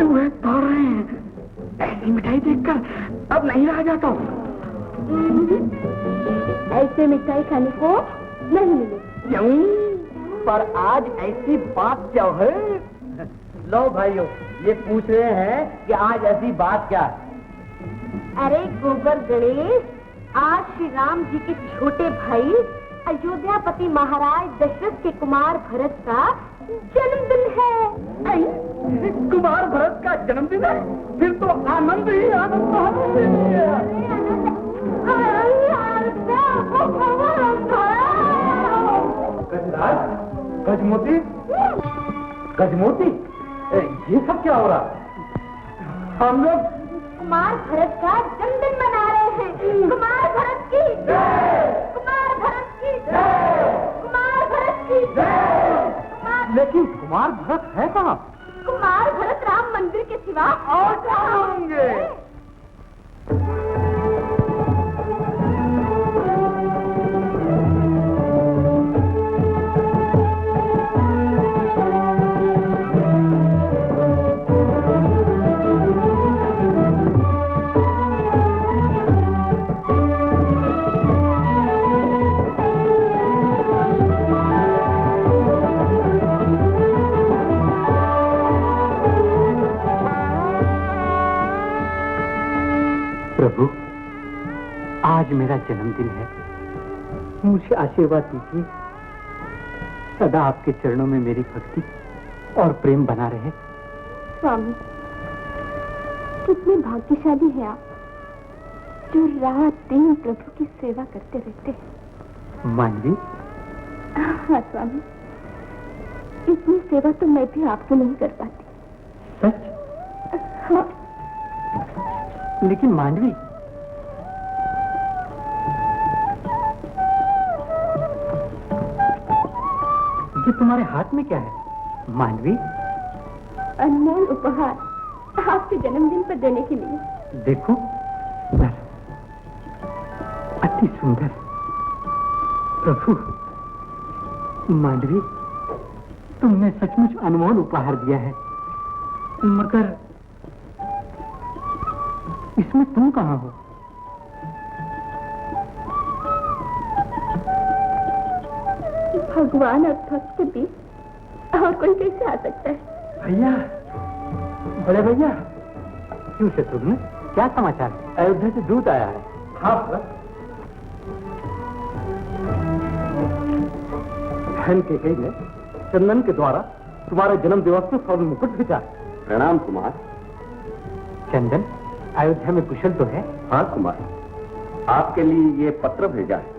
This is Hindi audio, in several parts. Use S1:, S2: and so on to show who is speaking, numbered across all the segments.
S1: हुए दौड़ रहे हैं। ऐसी मिठाई देखकर अब नहीं रहा जाता।
S2: ऐसे मिठाई खाने को नहीं मिले।
S1: क्यों? पर आज ऐसी बात क्या है?
S3: लो भाइयों, ये पूछ रहे हैं कि आज ऐसी बात क्या है।
S2: अरे गोबर गणेश, आज श्री राम जी के छोटे भाई अयोध्यापति महाराज दशरथ के कुमार भरत का जन्मदिन है।
S1: कुमार भरत का जन्मदिन है? फिर तो आनंद ही आनंद
S3: गजराज, गजमोती, गजमोती, ये सब क्या हो रहा?
S1: हम लोग
S2: कुमार भरत का जन्मदिन मना रहे हैं। कुमार भरत की जय, कुमार भरत की जय, कुमार भरत की जय।
S3: लेकिन कुमार भरत है कहाँ?
S2: कुमार भरत राम मंदिर के सिवा
S1: और कहाँ होंगे?
S3: प्रभु, आज मेरा जन्मदिन है, मुझे आशीर्वाद दीजिए। सदा आपके चरणों में मेरी भक्ति और प्रेम बना रहे।
S2: स्वामी, कितने भाग्यशाली हैं आप, जो रात दिन प्रभु की सेवा करते रहते हैं।
S3: मानवी?
S2: हाँ स्वामी, इतनी सेवा तो मैं भी आपको नहीं कर पाती।
S3: सच?
S2: हाँ।
S3: लेकिन मानवी, ये तुम्हारे हाथ में क्या है? मानवी?
S2: अनमोल उपहार आपके जन्मदिन पर देने के लिए।
S3: देखो, अति सुंदर। प्रभु, मानवी, तुमने सचमुच अनमोल उपहार दिया है, मगर इसमें तुम कहाँ हो?
S2: भगवान और भक्त के बीच और कोई कैसे आ सकता है?
S3: भैया, बड़े भैया। क्यों शत्रुघ्न, क्या समाचार? अयोध्या से दूत आया है। हाँ बहन के कई ने चंदन के द्वारा तुम्हारे जन्म दिवस में स्वर्ण मुकुट भेजा।
S4: प्रणाम कुमार।
S3: चंदन, अयोध्या में कुशल तो है?
S4: हाँ कुमार, आपके लिए ये पत्र भेजा है।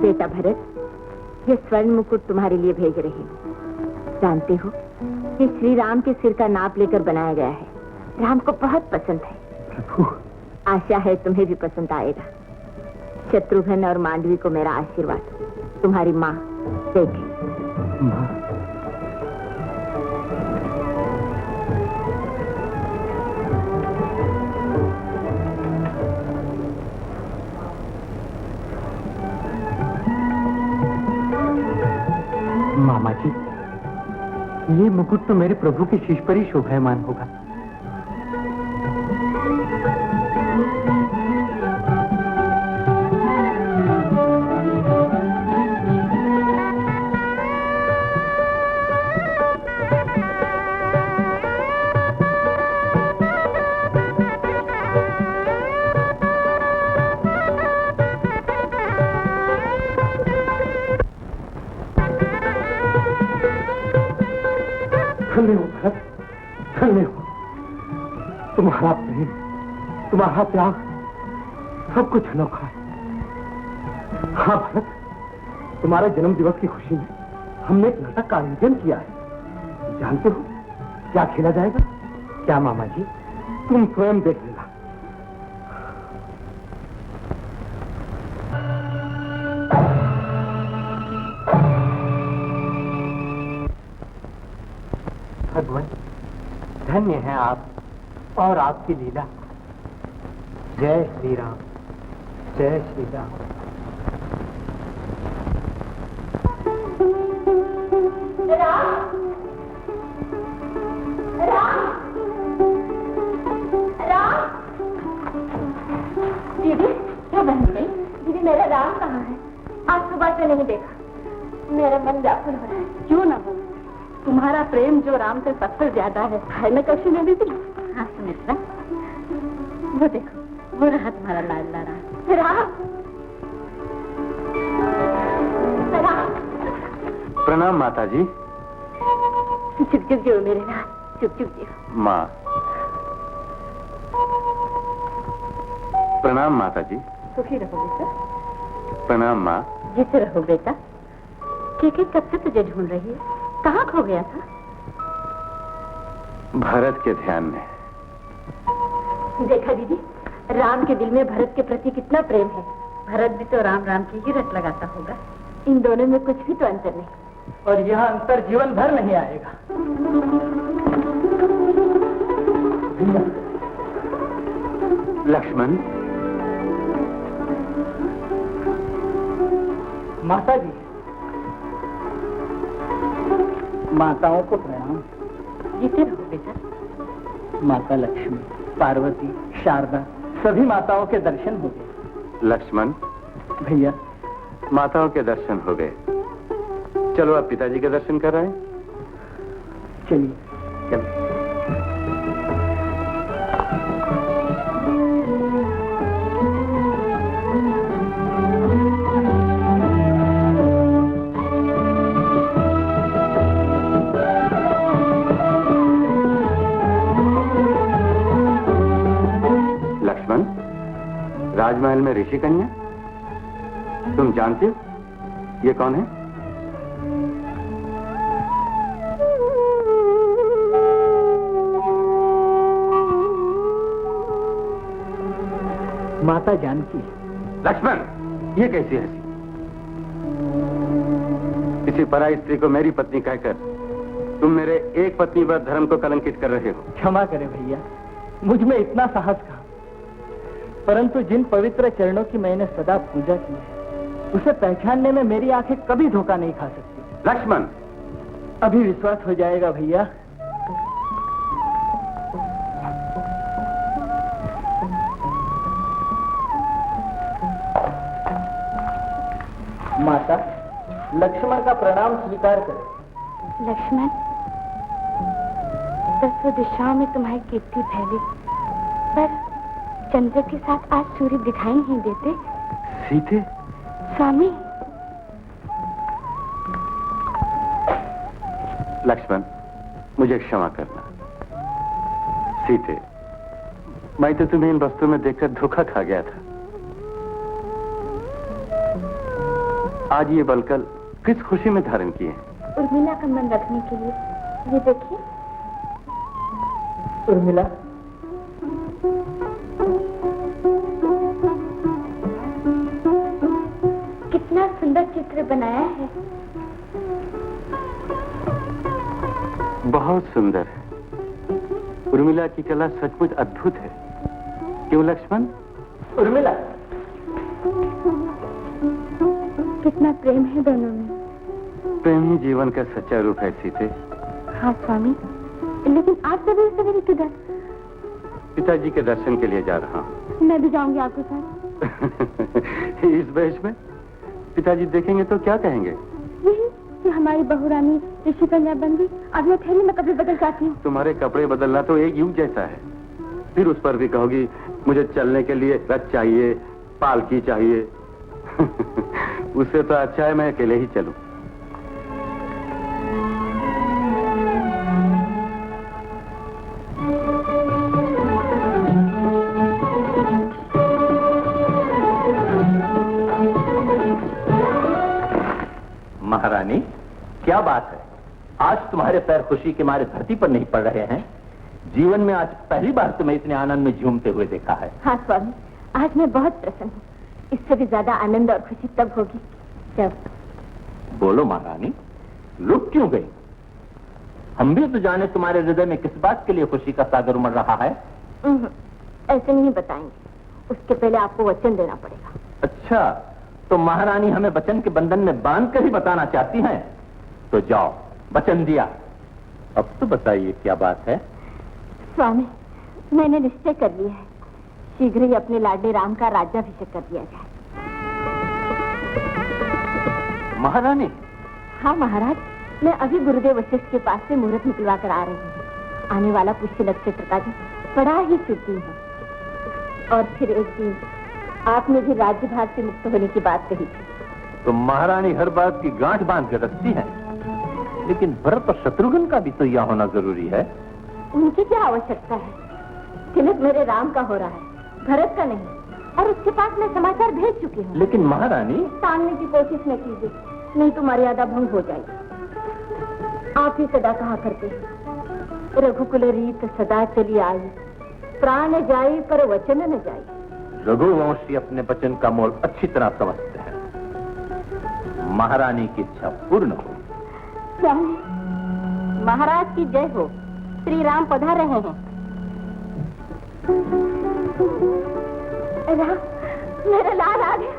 S2: बेटा भरत, ये स्वर्ण मुकुट तुम्हारे लिए भेज रही हूँ। जानते हो, ये श्री राम के सिर का नाप लेकर बनाया गया है। राम को बहुत पसंद है।
S3: प्रभु,
S2: आशा है तुम्हें भी पसंद आएगा। शत्रुघ्न और मांडवी को मेरा आशीर्वाद। तुम्हारी माँ देखे।
S3: माँ, मामा जी, ये मुकुट तो मेरे प्रभु के शीश पर ही शोभायमान होगा। धन्य हो भरत, धन्य हो। तुम्हारा प्रेम, तुम्हारा त्याग, सब कुछ अनोखा है। हाँ भरत, तुम्हारे जन्म दिवस की खुशी में हमने एक नाटक का आयोजन किया है। जानते हो क्या खेला जाएगा? क्या मामा जी? तुम स्वयं देख लेना। भगवान, धन्य हैं आप और आपकी लीला। जय श्री राम, जय श्री राम।
S2: मेरा राम कहाँ है? आज सुबह से नहीं देखा। मेरा मन व्याकुल हो रहा है।
S5: क्यों ना हो, तुम्हारा प्रेम जो राम से 70 ज्यादा है ना कौशल्या दीदी?
S2: हाँ सुमित्रा,
S5: वो देखो, वो रहा तुम्हारा लाडला राम।
S2: राम, राम।
S4: प्रणाम माता जी।
S2: चुप चुप जियो मेरे राम, चुप चुप जियो।
S4: माँ, प्रणाम माता जी।
S5: सुखी रहो बेटा।
S4: प्रणाम माँ।
S2: जिसे रहो बेटा। के कब से तुझे ढूंढ रही है? कहाँ खो गया था?
S4: भरत के ध्यान में।
S2: देखा दीदी, राम के दिल में भरत के प्रति कितना प्रेम है।
S5: भरत भी तो राम राम की ही रट लगाता होगा।
S2: इन दोनों में कुछ भी तो अंतर नहीं।
S1: और यह अंतर जीवन भर नहीं आएगा।
S4: लक्ष्मण।
S1: माता जी, माताओं को प्रणाम।
S5: जीते रहो बेटा।
S1: माता लक्ष्मी, पार्वती, शारदा, सभी माताओं के दर्शन हो गए।
S4: लक्ष्मण।
S1: भैया,
S4: माताओं के दर्शन हो गए, चलो आप पिताजी के दर्शन कर रहे हैं।
S1: चलिए।
S4: चलो। लक्ष्मण, राजमहल में ऋषि कन्या, तुम जानते हो ये कौन है?
S1: माता जानकी।
S4: लक्ष्मण, ये कैसी हंसी? किसी पराई स्त्री को मेरी पत्नी कहकर तुम मेरे एक पत्नी पर धर्म को कलंकित कर रहे हो।
S1: क्षमा करें भैया, मुझ में इतना साहस कहा। परंतु जिन पवित्र चरणों की मैंने सदा पूजा की है, उसे पहचानने में मेरी आंखें कभी धोखा नहीं खा सकती।
S4: लक्ष्मण,
S1: अभी विश्वास हो जाएगा भैया। माता, लक्ष्मण का प्रणाम स्वीकार करें।
S2: लक्ष्मण, दसों दिशाओं में तुम्हारी कीर्ति फैली, पर चंद्र के साथ आज सूर्य दिखाई नहीं देते।
S4: सीते।
S2: स्वामी।
S4: लक्ष्मण, मुझे क्षमा करना। सीते, मैं तो तुम्हें इन वस्तुओं में देखकर धोखा खा गया था। आज ये बलकल किस खुशी में धारण किए?
S2: उर्मिला का मन रखने के लिए। ये देखिए।
S1: उर्मिला,
S2: कितना सुंदर चित्र बनाया है।
S4: बहुत सुंदर है। उर्मिला की कला सचमुच अद्भुत है। क्यों लक्ष्मण?
S1: उर्मिला,
S2: कितना प्रेम है दोनों में।
S4: प्रेम ही जीवन का सच्चा रूप है सीते।
S2: हाँ स्वामी, लेकिन आज सवेरे सवेरे किधर?
S4: पिताजी के दर्शन के लिए जा रहा हूँ।
S2: मैं भी जाऊंगी आपके साथ।
S4: इस वेश में पिताजी देखेंगे तो क्या कहेंगे?
S2: यही कि हमारी बहुरानी ऋषि कन्या बन गई। अब मैं ठहरी, मैं कपड़े बदल जाती हूँ।
S4: तुम्हारे कपड़े बदलना तो एक युग जैसा है। फिर उस पर भी कहोगी मुझे चलने के लिए रथ चाहिए, पालकी चाहिए। उससे तो अच्छा है मैं अकेले ही चलूं।
S3: महारानी, क्या बात है? आज तुम्हारे पैर खुशी के मारे धरती पर नहीं पड़ रहे हैं। जीवन में आज पहली बार तुम्हें इतने आनंद में झूमते हुए देखा है।
S2: हाँ स्वामी, आज मैं बहुत प्रसन्न हूँ। इससे भी ज्यादा आनंद और खुशी तब होगी जब।
S3: बोलो महारानी, रुक क्यों गई? हम भी तो जाने तुम्हारे हृदय में किस बात के लिए खुशी का सागर उमड़ रहा है।
S2: ऐसे नहीं बताएंगे, उसके पहले आपको वचन देना पड़ेगा।
S3: अच्छा, तो महारानी हमें वचन के बंधन में बांध कर ही बताना चाहती हैं। तो जाओ, वचन दिया। अब तो बताइए क्या बात है?
S2: स्वामी, मैंने निश्चय कर लिया है, शीघ्र ही अपने लाडले राम का राज्याभिषेक कर दिया जाए।
S3: महारानी?
S2: हाँ महाराज, मैं अभी गुरुदेव वशिष्ठ के पास से मुहूर्त निकलवा कर आ रही हूँ। आने वाला पुष्य नक्षत्र का दिन बड़ा ही शुभ दिन है। और फिर एक दिन आपने भी राज्यभार से मुक्त होने की बात कही थी।
S3: तो महारानी हर बात की गांठ बांध के रखती है, लेकिन भरत और शत्रुघ्न का भी तो यह होना जरूरी है।
S2: उनकी क्या आवश्यकता है? तिलक मेरे राम का हो रहा है, भरत का नहीं। और उसके पास मैं समाचार भेज चुकी हूँ।
S3: लेकिन महारानी,
S2: टालने की कोशिश न कीजिए, नहीं तो मर्यादा भंग हो जाएगी। आप ही सदा कहा करते, रघुकुल रीत सदा चली आई, प्राण जाई पर वचन न जाई।
S3: रघुवंशी अपने वचन का मोल अच्छी तरह समझते हैं। महारानी की इच्छा पूर्ण हो।
S2: स्वामी, महाराज की जय हो। श्री राम पधार रहे हैं। राम, मेरा लाल आ गया।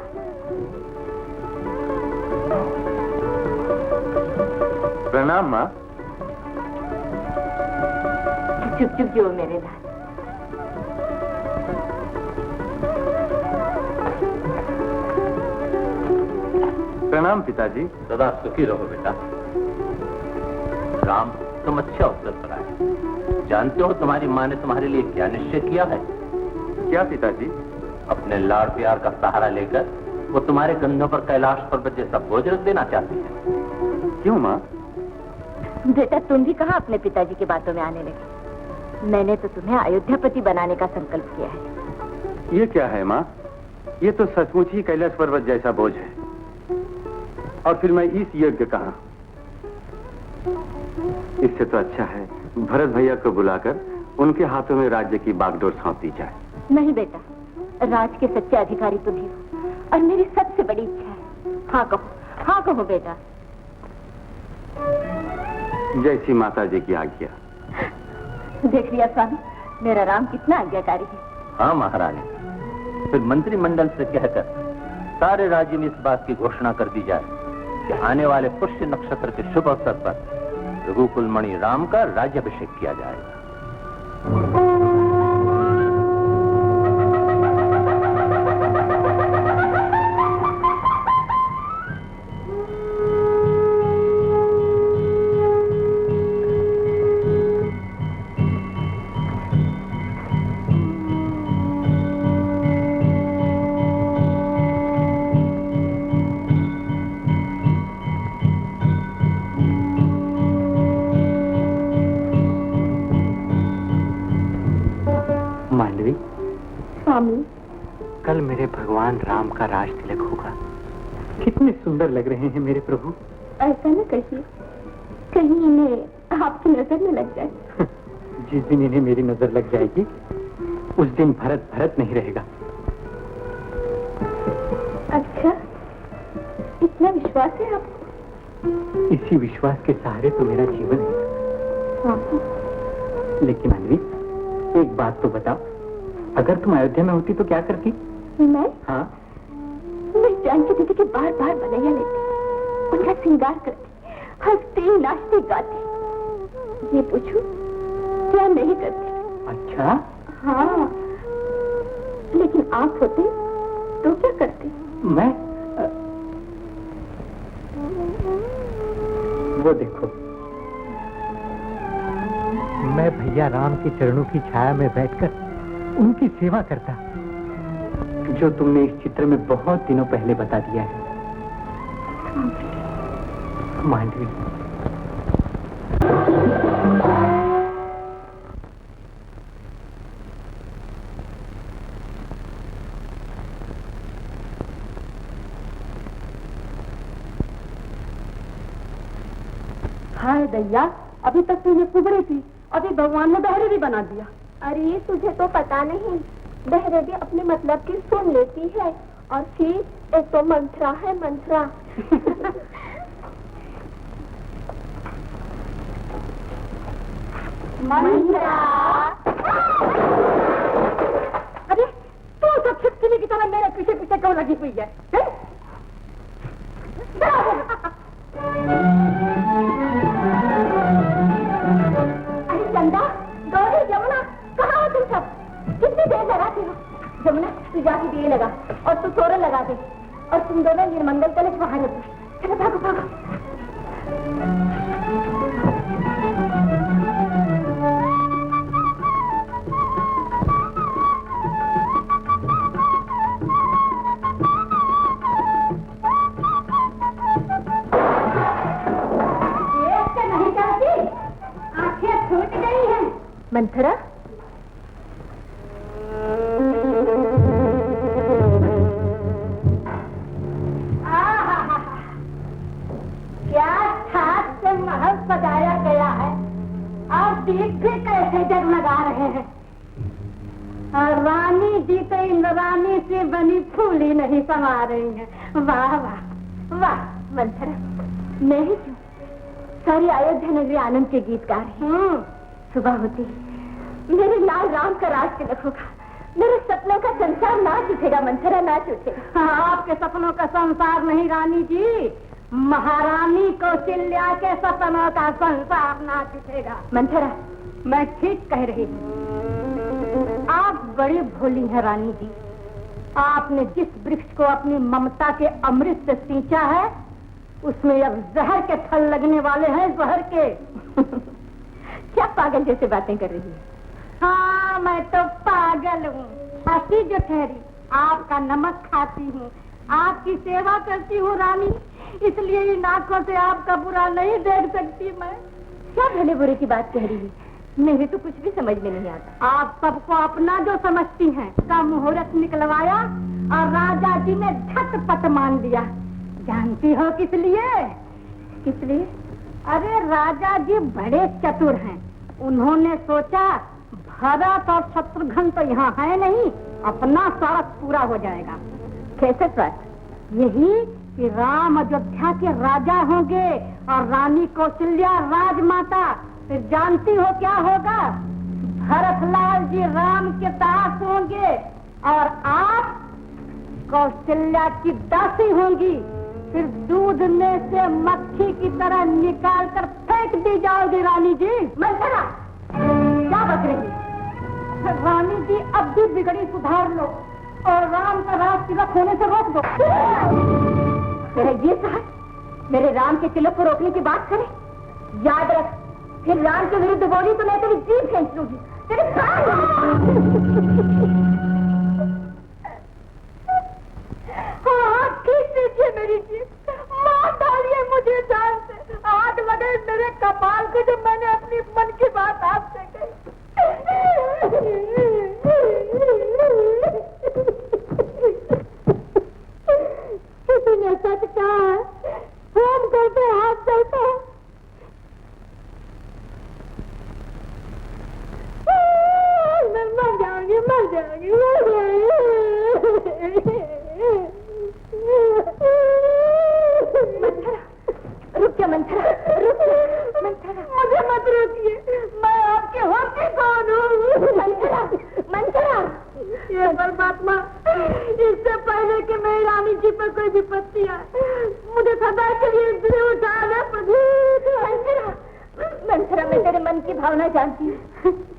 S4: प्रणाम माँ।
S2: चुप चुप जो मेरे लाल।
S4: प्रणाम पिताजी।
S3: सदा सुखी रहो बेटा। राम, तुम अच्छे अवसर पर आए। जानते हो तुम्हारी माँ ने तुम्हारे लिए क्या निश्चय किया है?
S4: क्या पिताजी?
S3: अपने लाड़ प्यार का सहारा लेकर वो तुम्हारे कंधों पर कैलाश पर्वत जैसा बोझ रख देना चाहती है।
S4: क्यों माँ?
S2: बेटा, तुम भी कहाँ अपने पिताजी की बातों में आने लगे। मैंने तो तुम्हें अयोध्यापति बनाने का संकल्प किया है।
S4: ये क्या है माँ? ये तो सचमुच ही कैलाश पर्वत जैसा बोझ है। और फिर मैं इस यज्ञ कहाँ? इससे तो अच्छा है भरत भैया को बुलाकर उनके हाथों में राज्य की बागडोर सौंप दी जाए।
S2: नहीं बेटा, राज के सच्चे अधिकारी तुम ही हो, और मेरी सबसे बड़ी इच्छा है। हाँ कहो, हाँ कहो बेटा।
S4: जैसी माता जी की आज्ञा।
S2: देख लिया स्वामी, मेरा राम कितना आज्ञाकारी है।
S3: हाँ महारानी, फिर मंत्रिमंडल से कहकर सारे राज्य में इस बात की घोषणा कर दी जाए कि आने वाले पुष्य नक्षत्र के शुभ अवसर पर रघुकुल मणि राम का राज्याभिषेक किया जाएगा।
S2: स्वामी,
S1: कल मेरे भगवान राम का राज तिलक होगा। कितने सुंदर लग रहे हैं मेरे प्रभु।
S2: ऐसा न कहिए, कहीं इन्हें आपकी नजर न लग जाए।
S1: जिस दिन इन्हें मेरी नजर लग जाएगी उस दिन भरत भरत नहीं रहेगा।
S2: अच्छा, इतना विश्वास है आपको?
S1: इसी विश्वास के सहारे तो मेरा जीवन है। लेकिन अन्वी, एक बात तो बताओ, अगर तुम अयोध्या में होती तो क्या करती?
S2: मैं?
S1: हाँ।
S2: मैं जानकी दीदी के बार बार बनैया लेती, उनका श्रृंगार करती, हंसती नाचती गाती। ये पूछूं क्या नहीं करती?
S1: अच्छा।
S2: हाँ, लेकिन आप होते तो क्या करते?
S1: मैं वो देखो, मैं भैया राम के चरणों की छाया में बैठकर उनकी सेवा करता, जो तुमने इस चित्र में बहुत दिनों पहले बता दिया है। मांडवी,
S5: हाय दैया, अभी तक तो ये कुबड़ी थी, अभी भगवान ने बहरे भी बना दिया।
S2: अरे तुझे तो पता नहीं, बहरे भी अपने मतलब की सुन लेती है। और फिर एक तो मंत्रा है, मंत्रा। मंत्रा।
S5: अरे तू सब छिपकली की तरह मेरे पीछे पीछे क्यों लगी हुई है?
S2: अरे चंदा, गौरी, जमुना, कहाँ हो तुम सब? कितनी देर लगाती हो? जमुना, तू जाके दिए लगा और तू तोरण लगा दे। और तुम दोनों निर्मंगल कलश वहां रख दो। चलो भागो भागो। नहीं चाहती, आंखें फूट गई हैं। मंथरा, सजाया गया है और दीप भी कैसे जगमगा रहे हैं। और रानी जी तो इंद्रानी से बनी फूली नहीं समा रही हैं। वाह वाह वाह। मंथरा, नहीं क्यों, सारी अयोध्या नगरी आनंद के गीत गा रही। सुबह होती मेरे लाल राम का राज तिलक होगा, मेरे सपनों का संसार नाच उठेगा। मंथरा, नाच उठेगा। आपके सपनों का संसार नहीं रानी जी, महारानी कौशल्या के सपनों का संसार नाच उठेगा। मंथरा, मैं ठीक कह रही हूँ। आप बड़ी भोली हैं रानी जी। आपने जिस वृक्ष को अपनी ममता के अमृत से सींचा है, उसमें अब जहर के फल लगने वाले हैं, जहर के। क्या पागल जैसे बातें कर रही है? हाँ, मैं तो पागल हूँ। हंसी जो ठहरी, आपका नमक खाती हूँ, आपकी सेवा करती हूँ रानी, इसलिए इन आंखों से आपका बुरा नहीं देख सकती मैं। क्या भले बुरे की बात कह रही है? मेरे तो कुछ भी समझ में नहीं आता। आप सबको अपना जो समझती हैं, का मुहूर्त निकलवाया और राजा जी ने झटपट मान लिया। जानती हो किस लिए? किस लिए? अरे राजा जी बड़े चतुर हैं। उन्होंने सोचा भरत और शत्रुघ्न तो यहाँ है नहीं, अपना स्वार्थ पूरा हो जाएगा। कैसे स्वार्थ? यही कि राम अयोध्या के राजा होंगे और रानी कौशल्या राजमाता। फिर जानती हो क्या होगा? भरतलाल जी राम के दास होंगे और आप कौशल्या की दासी होंगी। फिर दूध में से मक्खी की तरह निकाल कर फेंक दी जाओगी रानी जी। मंथरा, क्या बक रही? रानी जी अब भी बिगड़ी सुधार लो और राम का राज तिलक होने से रोक दो। मेरा ये साहब मेरे राम के तिलक को रोकने की बात करे? याद रख, फिर राम के विरुद्ध बोली तो मैं तेरी जीभ खींच लूंगी, तेरे प्राण। हाँ, खींच लीजिए मेरी जीभ, मार डालिए मुझे जान से। आग लगे मेरे कपाल को जो मैंने अपनी मन की बात आपसे कही। किसी ने सच कहा, फोन करते हाथ चलते हैं। मैं मर जाऊंगी, मर जाऊंगी, मर जाऊंगी। मंथरा, रुक जा मंथरा, रुक जा मंथरा। मुझे मत रोकिए, मैं आपके होती कौन हूँ? मंथरा, मंथरा। ये परमात्मा, इससे पहले कि मेरी रानी जी पर कोई विपत्ति आए, मुझे सदा के लिए इसलिए उठा ले। मंथरा, मंथरा, मैं तेरे मन की भावना जानती हूँ,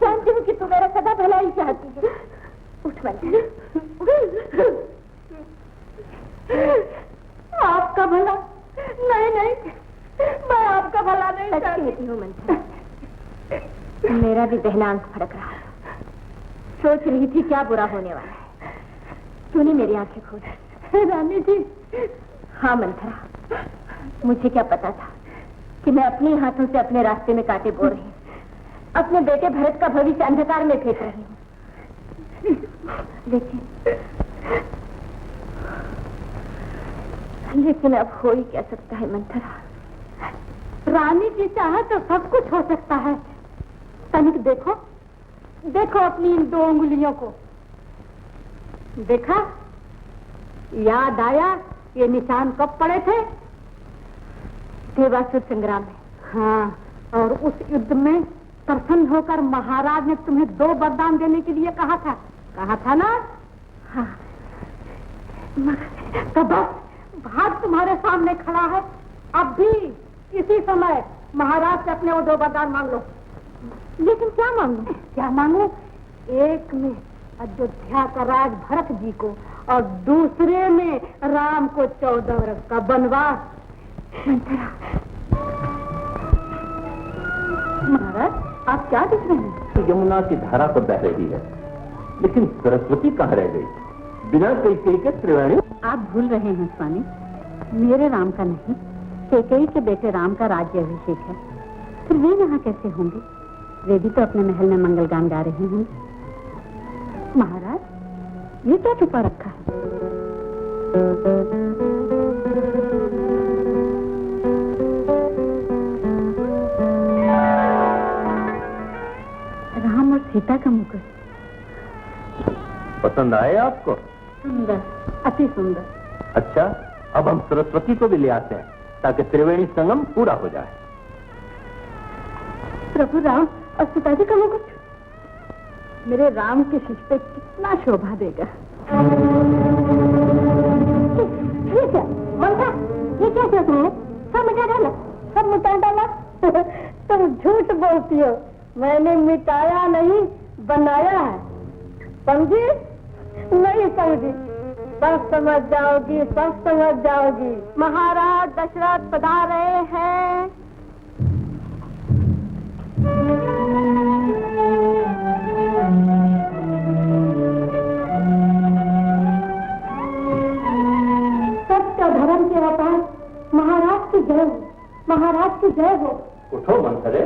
S2: जानती हूँ कि तू मेरा सदा भला ही चाहती है। उठ मंथरा। आपका भला? नहीं नहीं, मैं आपका भला नहीं चाहती हूँ मंथरा। मेरा भी बहना आंख फड़क रहा है। सोच रही थी क्या बुरा होने वाला है, तूने मेरी आंखें खोली। रानी जी। हाँ मंथरा, मुझे क्या पता था कि मैं अपने हाथों से अपने रास्ते में कांटे बो रही हूँ, अपने बेटे भरत का भविष्य अंधकार में फेंक रही हूँ। लेकिन अब हो ही क्या सकता है मंथरा? रानी जी चाहे तो सब कुछ हो सकता है। तनिक देखो, देखो अपनी इन 2 उंगलियों को। देखा? याद आया ये निशान कब पड़े थे? देवासुर संग्राम में। हाँ, और उस युद्ध में प्रसन्न होकर महाराज ने तुम्हें 2 वरदान देने के लिए कहा था ना? हाँ। तो बस भाग तुम्हारे सामने खड़ा है। अब भी इसी समय महाराज से अपने वो 2 वरदान मांग लो। लेकिन क्या मांगू? क्या मांगू? एक में अयोध्या का राज भरत जी को और दूसरे में राम को 14 वर्ष का वनवास।
S5: महाराज आप क्या देख रहे हैं?
S3: तो यमुना की धारा तो बह रही है, लेकिन सरस्वती कहाँ रह गई? बिना कैकेयी के त्रिवेणी।
S5: आप भूल रहे हैं स्वामी, मेरे राम का नहीं, कैकेयी के बेटे राम का राज्य अभिषेक है। फिर वे यहाँ कैसे होंगे? वे भी तो अपने महल में मंगलगान गा रहे होंगे। महाराज ये क्या छुपा रखा है? राम और सीता का मुकुट।
S3: पसंद आए आपको?
S5: सुंदर, अति सुंदर।
S3: अच्छा, अब हम सरस्वती को भी ले आते हैं ताकि त्रिवेणी संगम पूरा हो जाए।
S5: प्रभु राम और सीता जी का मुकुट मेरे राम के शीश पे कितना शोभा देगा।
S2: ये क्या मंथा, ये क्या सोच रहे हो? सब मिटा डाला, सब मिटा डाला। तुम झूठ बोलती हो, मैंने मिटाया नहीं बनाया है। समझी? नहीं समझी, सब समझ जाओगी, सब समझ जाओगी। महाराज दशरथ पधार रहे हैं। सत्य धर्म के अवतार महाराज की जय हो, महाराज की जय हो।
S3: उठो मंथरे,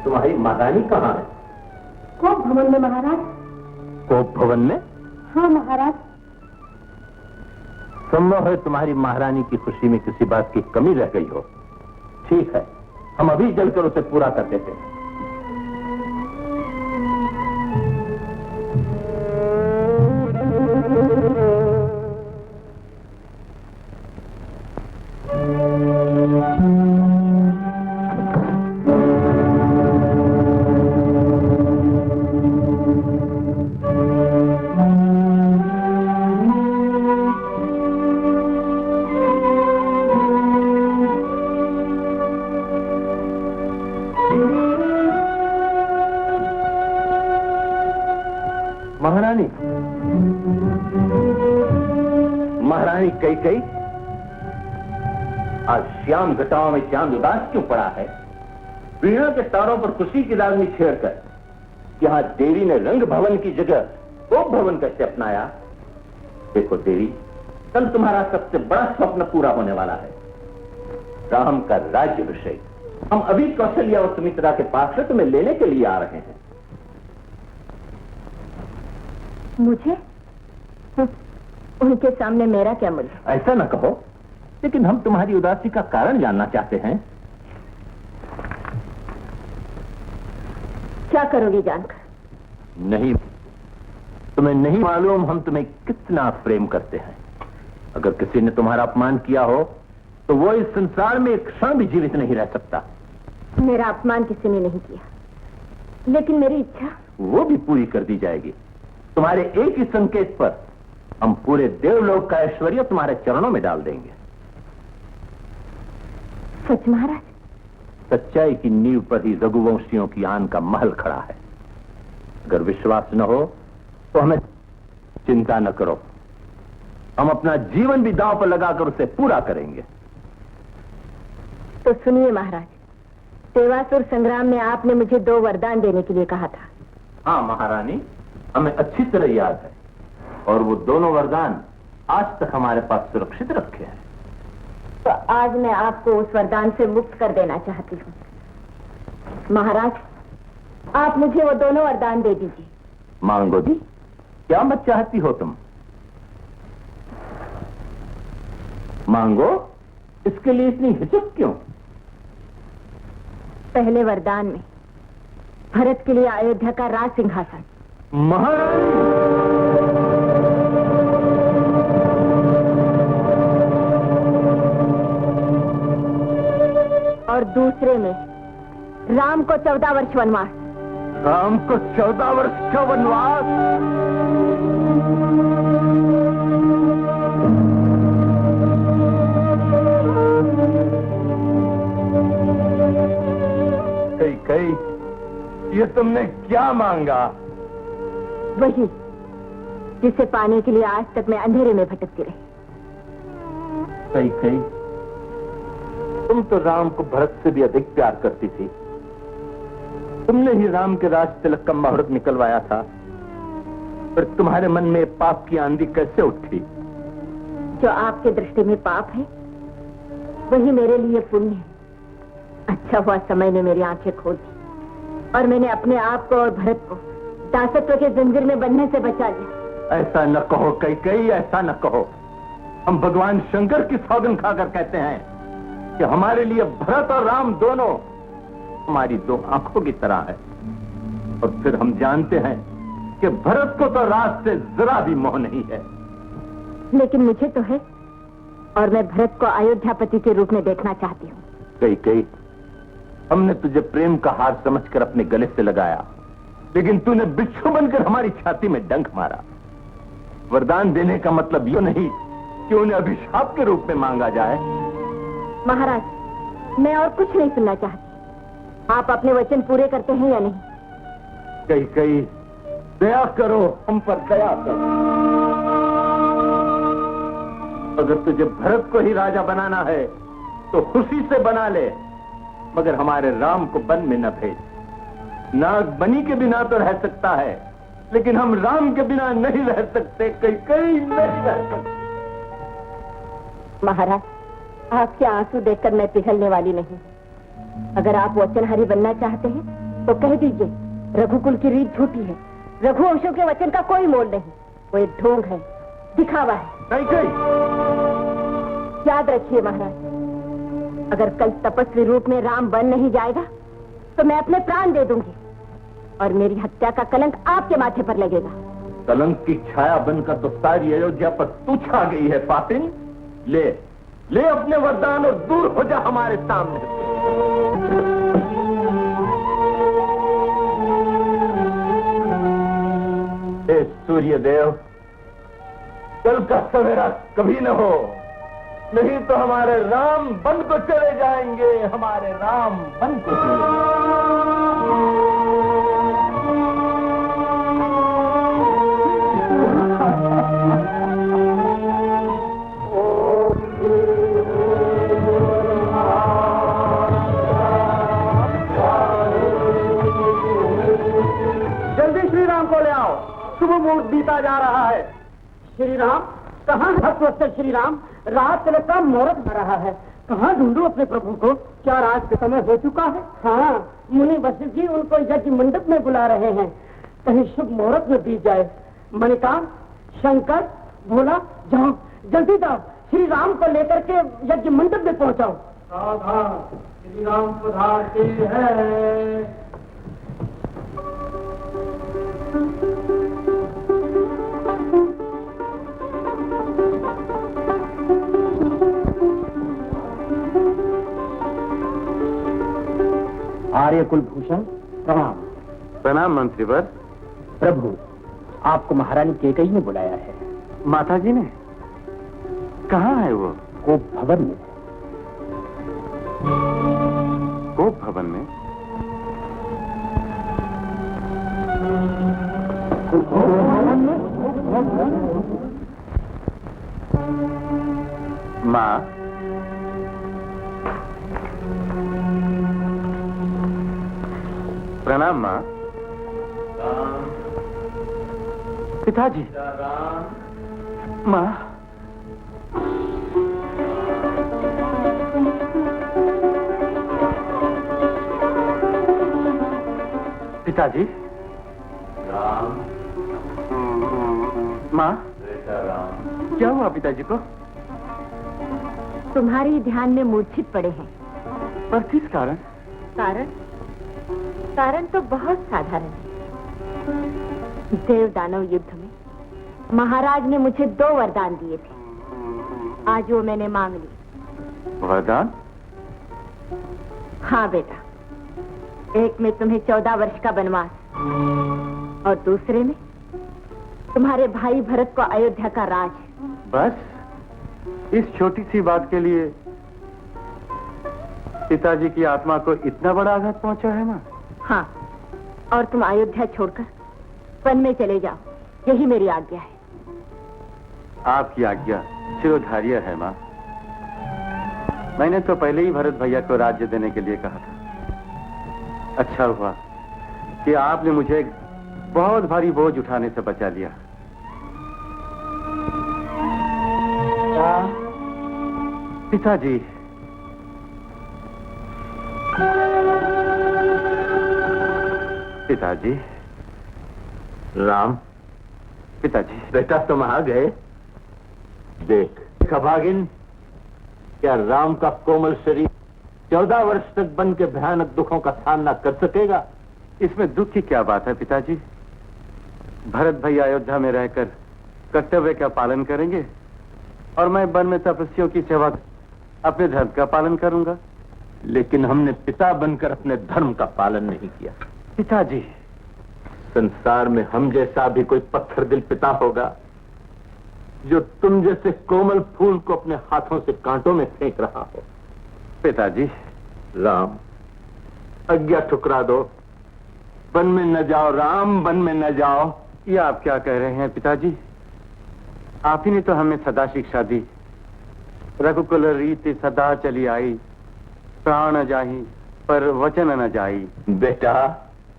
S3: तुम्हारी महारानी कहाँ है?
S2: कोप भवन में महाराज।
S3: कोप भवन में?
S2: हाँ महाराज।
S3: संभव है तुम्हारी महारानी की खुशी में किसी बात की कमी रह गई हो। ठीक है, हम अभी जलकर उसे पूरा कर देते हैं। महारानी, महारानी कैकेयी, आज श्याम घटाओं में चांद उदास क्यों पड़ा है? वीणा के तारों पर खुशी की रागनी छेड़कर यहाँ देवी ने रंग भवन की जगह कोप भवन कैसे अपनाया? देखो देवी, कल तुम्हारा सबसे बड़ा स्वप्न पूरा होने वाला है, राम का राज्याभिषेक। हम अभी कौशल्या और सुमित्रा के पास से तुम्हें लेने के लिए आ रहे हैं।
S2: मुझे? उनके सामने मेरा क्या मूल्य?
S3: ऐसा न कहो, लेकिन हम तुम्हारी उदासी का कारण जानना चाहते हैं।
S2: क्या करोगे जानकर?
S3: नहीं, तुम्हें नहीं मालूम हम तुम्हें कितना प्रेम करते हैं। अगर किसी ने तुम्हारा अपमान किया हो तो वो इस संसार में एक क्षण भी जीवित नहीं रह सकता।
S2: मेरा अपमान किसी ने नहीं किया, लेकिन मेरी इच्छा
S3: वो भी पूरी कर दी जाएगी। तुम्हारे एक ही संकेत पर हम पूरे देवलोक का ऐश्वर्य तुम्हारे चरणों में डाल देंगे।
S2: सच महाराज?
S3: सच्चाई की नींव पर ही रघुवंशियों की आन का महल खड़ा है। अगर विश्वास न हो तो हमें चिंता न करो, हम अपना जीवन भी दांव पर लगाकर उसे पूरा करेंगे।
S2: तो सुनिए महाराज, देवासुर संग्राम में आपने मुझे 2 वरदान देने के लिए कहा था।
S3: हाँ महारानी, हमें अच्छी तरह याद है, और वो दोनों वरदान आज तक हमारे पास सुरक्षित रखे हैं।
S2: तो आज मैं आपको उस वरदान से मुक्त कर देना चाहती हूँ। महाराज, आप मुझे वो दोनों वरदान दे दीजिए।
S3: मांगो जी, क्या मत चाहती हो तुम? मांगो, इसके लिए इतनी हिचक क्यों?
S2: पहले वरदान में भरत के लिए अयोध्या का राज सिंहासन।
S3: महारानी,
S2: और दूसरे में राम को 14 वर्ष वनवास।
S3: राम को 14 वर्ष का वनवास? कैकेयी, ये तुमने क्या मांगा?
S2: वही जिसे पाने के लिए आज तक मैं अंधेरे में भटकती रही।
S3: कई तुम तो राम को भरत से भी अधिक प्यार करती थी। तुमने ही राम के राज तिलक का मुहूर्त निकलवाया था, पर तुम्हारे मन में पाप की आंधी कैसे उठी?
S2: जो आपके दृष्टि में पाप है वही मेरे लिए पुण्य है। अच्छा हुआ समय ने मेरी आंखें खोल दी और मैंने अपने आप को और भरत को दासत्व के जंजीर में बंधने से बचा लिया।
S3: ऐसा न कहो कई, ऐसा न कहो। हम भगवान शंकर की सौगंध खाकर कहते हैं कि हमारे लिए भरत और राम दोनों हमारी दो आंखों की तरह है। और फिर हम जानते हैं कि भरत को तो राज से जरा भी मोह नहीं है।
S2: लेकिन मुझे तो है, और मैं भरत को अयोध्यापति के रूप में देखना चाहती हूँ।
S3: कई हमने तुझे प्रेम का हार समझकर अपने गले से लगाया, लेकिन तूने बिच्छू बनकर हमारी छाती में डंक मारा। वरदान देने का मतलब ये नहीं कि उन्हें अभिशाप के रूप में मांगा जाए।
S2: महाराज, मैं और कुछ नहीं सुनना चाहती। आप अपने वचन पूरे करते हैं या नहीं?
S3: कई दया करो, हम पर दया करो। अगर तुझे भरत को ही राजा बनाना है तो खुशी से बना ले, मगर हमारे राम को वन में न भेज। नाग बनी के बिना तो रह सकता है, लेकिन हम राम के बिना नहीं रह सकते। कई नहीं रह सकते।
S2: महाराज, आपके आंसू देखकर मैं पिघलने वाली नहीं। अगर आप वचनहारी बनना चाहते हैं तो कह दीजिए, रघुकुल की रीत झूठी है। रघुवंशों के वचन का कोई मोल नहीं, वो एक ढोंग है, दिखावा है।
S3: कई
S2: याद रखिए महाराज, अगर कल तपस्वी रूप में राम बन नहीं जाएगा तो मैं अपने प्राण दे दूंगी और मेरी हत्या का कलंक आपके माथे पर लगेगा।
S3: कलंक की छाया बनकर तो सारी अयोध्या पर तू छा गई है पापिन। ले अपने वरदान और दूर हो जा हमारे सामने से। हे सूर्यदेव, कल का सवेरा कभी न हो, नहीं तो हमारे राम बन को चले जाएंगे। हमारे राम बन को चले जाएंगे।
S1: जल्दी श्री राम को ले आओ, शुभ मुहूर्त बीता जा रहा है। श्री राम कहाँ है? श्री राम, रात तिलक का मुहूर्त हो रहा है। कहाँ ढूंढूं अपने प्रभु को? क्या रात के समय हो चुका है? हाँ, मुनि वशिष्ठ जी उनको यज्ञ मंडप में बुला रहे हैं। कहीं शुभ मुहूर्त में बीत जाए। मणिकांत, शंकर, भोला, जाओ जल्दी जाओ, श्री राम को लेकर के यज्ञ मंडप में पहुंचाओ। सावधान, श्री राम पधारते हैं।
S3: आर्य कुलभूषण प्रणाम।
S4: प्रणाम मंत्रीवर।
S3: प्रभु, आपको महारानी केकई ने बुलाया है।
S4: माता जी ने? कहाँ है वो?
S3: कोप भवन में।
S4: कोप भवन में? माँ, प्रणाम माँ। पिताजी। माँ, पिताजी। माँ, क्या हुआ पिताजी को?
S2: तुम्हारी ध्यान में मूर्छित पड़े हैं।
S4: पर किस कारण?
S2: कारण तो बहुत साधारण है। देव दानव युद्ध में महाराज ने मुझे 2 वरदान दिए थे। आज वो मैंने मांग ली।
S4: वरदान?
S2: हाँ बेटा, एक में तुम्हें 14 वर्ष का वनवास और दूसरे में तुम्हारे भाई भरत को अयोध्या का राज।
S4: बस इस छोटी सी बात के लिए पिताजी की आत्मा को इतना बड़ा आघात पहुंचा है माँ?
S2: हाँ, और तुम अयोध्या छोड़कर वन में चले जाओ। यही मेरी आज्ञा है।
S4: आपकी आज्ञा शिरोधार्य है माँ। मैंने तो पहले ही भरत भैया को राज्य देने के लिए कहा था। अच्छा हुआ कि आपने मुझे एक बहुत भारी बोझ उठाने से बचा लिया। पिताजी, पिताजी।
S3: राम,
S4: पिताजी।
S3: बेटा तुम आ गए। देख अभागिन, क्या राम का कोमल शरीर 14 वर्ष तक बन के भयानक दुखों का सामना कर सकेगा?
S4: इसमें दुख की क्या बात है पिताजी? भरत भैया अयोध्या में रहकर कर्तव्य का पालन करेंगे और मैं वन में तपस्वियों की सेवा अपने धर्म का पालन करूंगा।
S3: लेकिन हमने पिता बनकर अपने धर्म का पालन नहीं किया।
S4: पिताजी,
S3: संसार में हम जैसा भी कोई पत्थर दिल पिता होगा जो तुम जैसे कोमल फूल को अपने हाथों से कांटों में फेंक रहा हो।
S4: पिताजी।
S3: राम, आज्ञा ठुकरा दो। वन में न जाओ राम, वन में न जाओ।
S4: ये आप क्या कह रहे हैं पिताजी? आप ही ने तो हमें सदा शिक्षा दी, रघुकुल रीति सदा चली आई, प्राण जाही पर वचन न जाई।
S3: बेटा।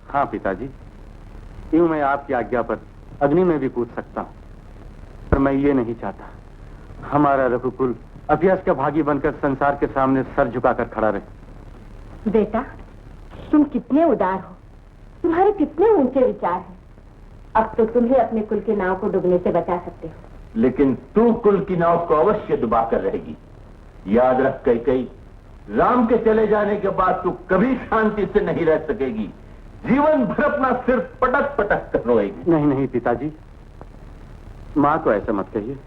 S4: हाँ पिताजी, यूं मैं आपकी आज्ञा पर अग्नि में भी कूद सकता हूँ, पर मैं ये नहीं चाहता हमारा रघुकुल अभ्यास का भागी बनकर संसार के सामने सर झुकाकर खड़ा रहे।
S2: बेटा, तुम कितने उदार हो, तुम्हारे कितने ऊंचे विचार हैं। अब तो तुम्हें अपने कुल के नाव को डूबने से बचा सकते हो।
S3: लेकिन तू कुल की नाव को अवश्य डुबा कर रहेगी। याद रख कई राम के चले जाने के बाद तू कभी शांति से नहीं रह सकेगी। जीवन भर अपना सिर पटक पटक कर रोएगी।
S4: नहीं नहीं पिताजी, माँ को ऐसा मत कहिए।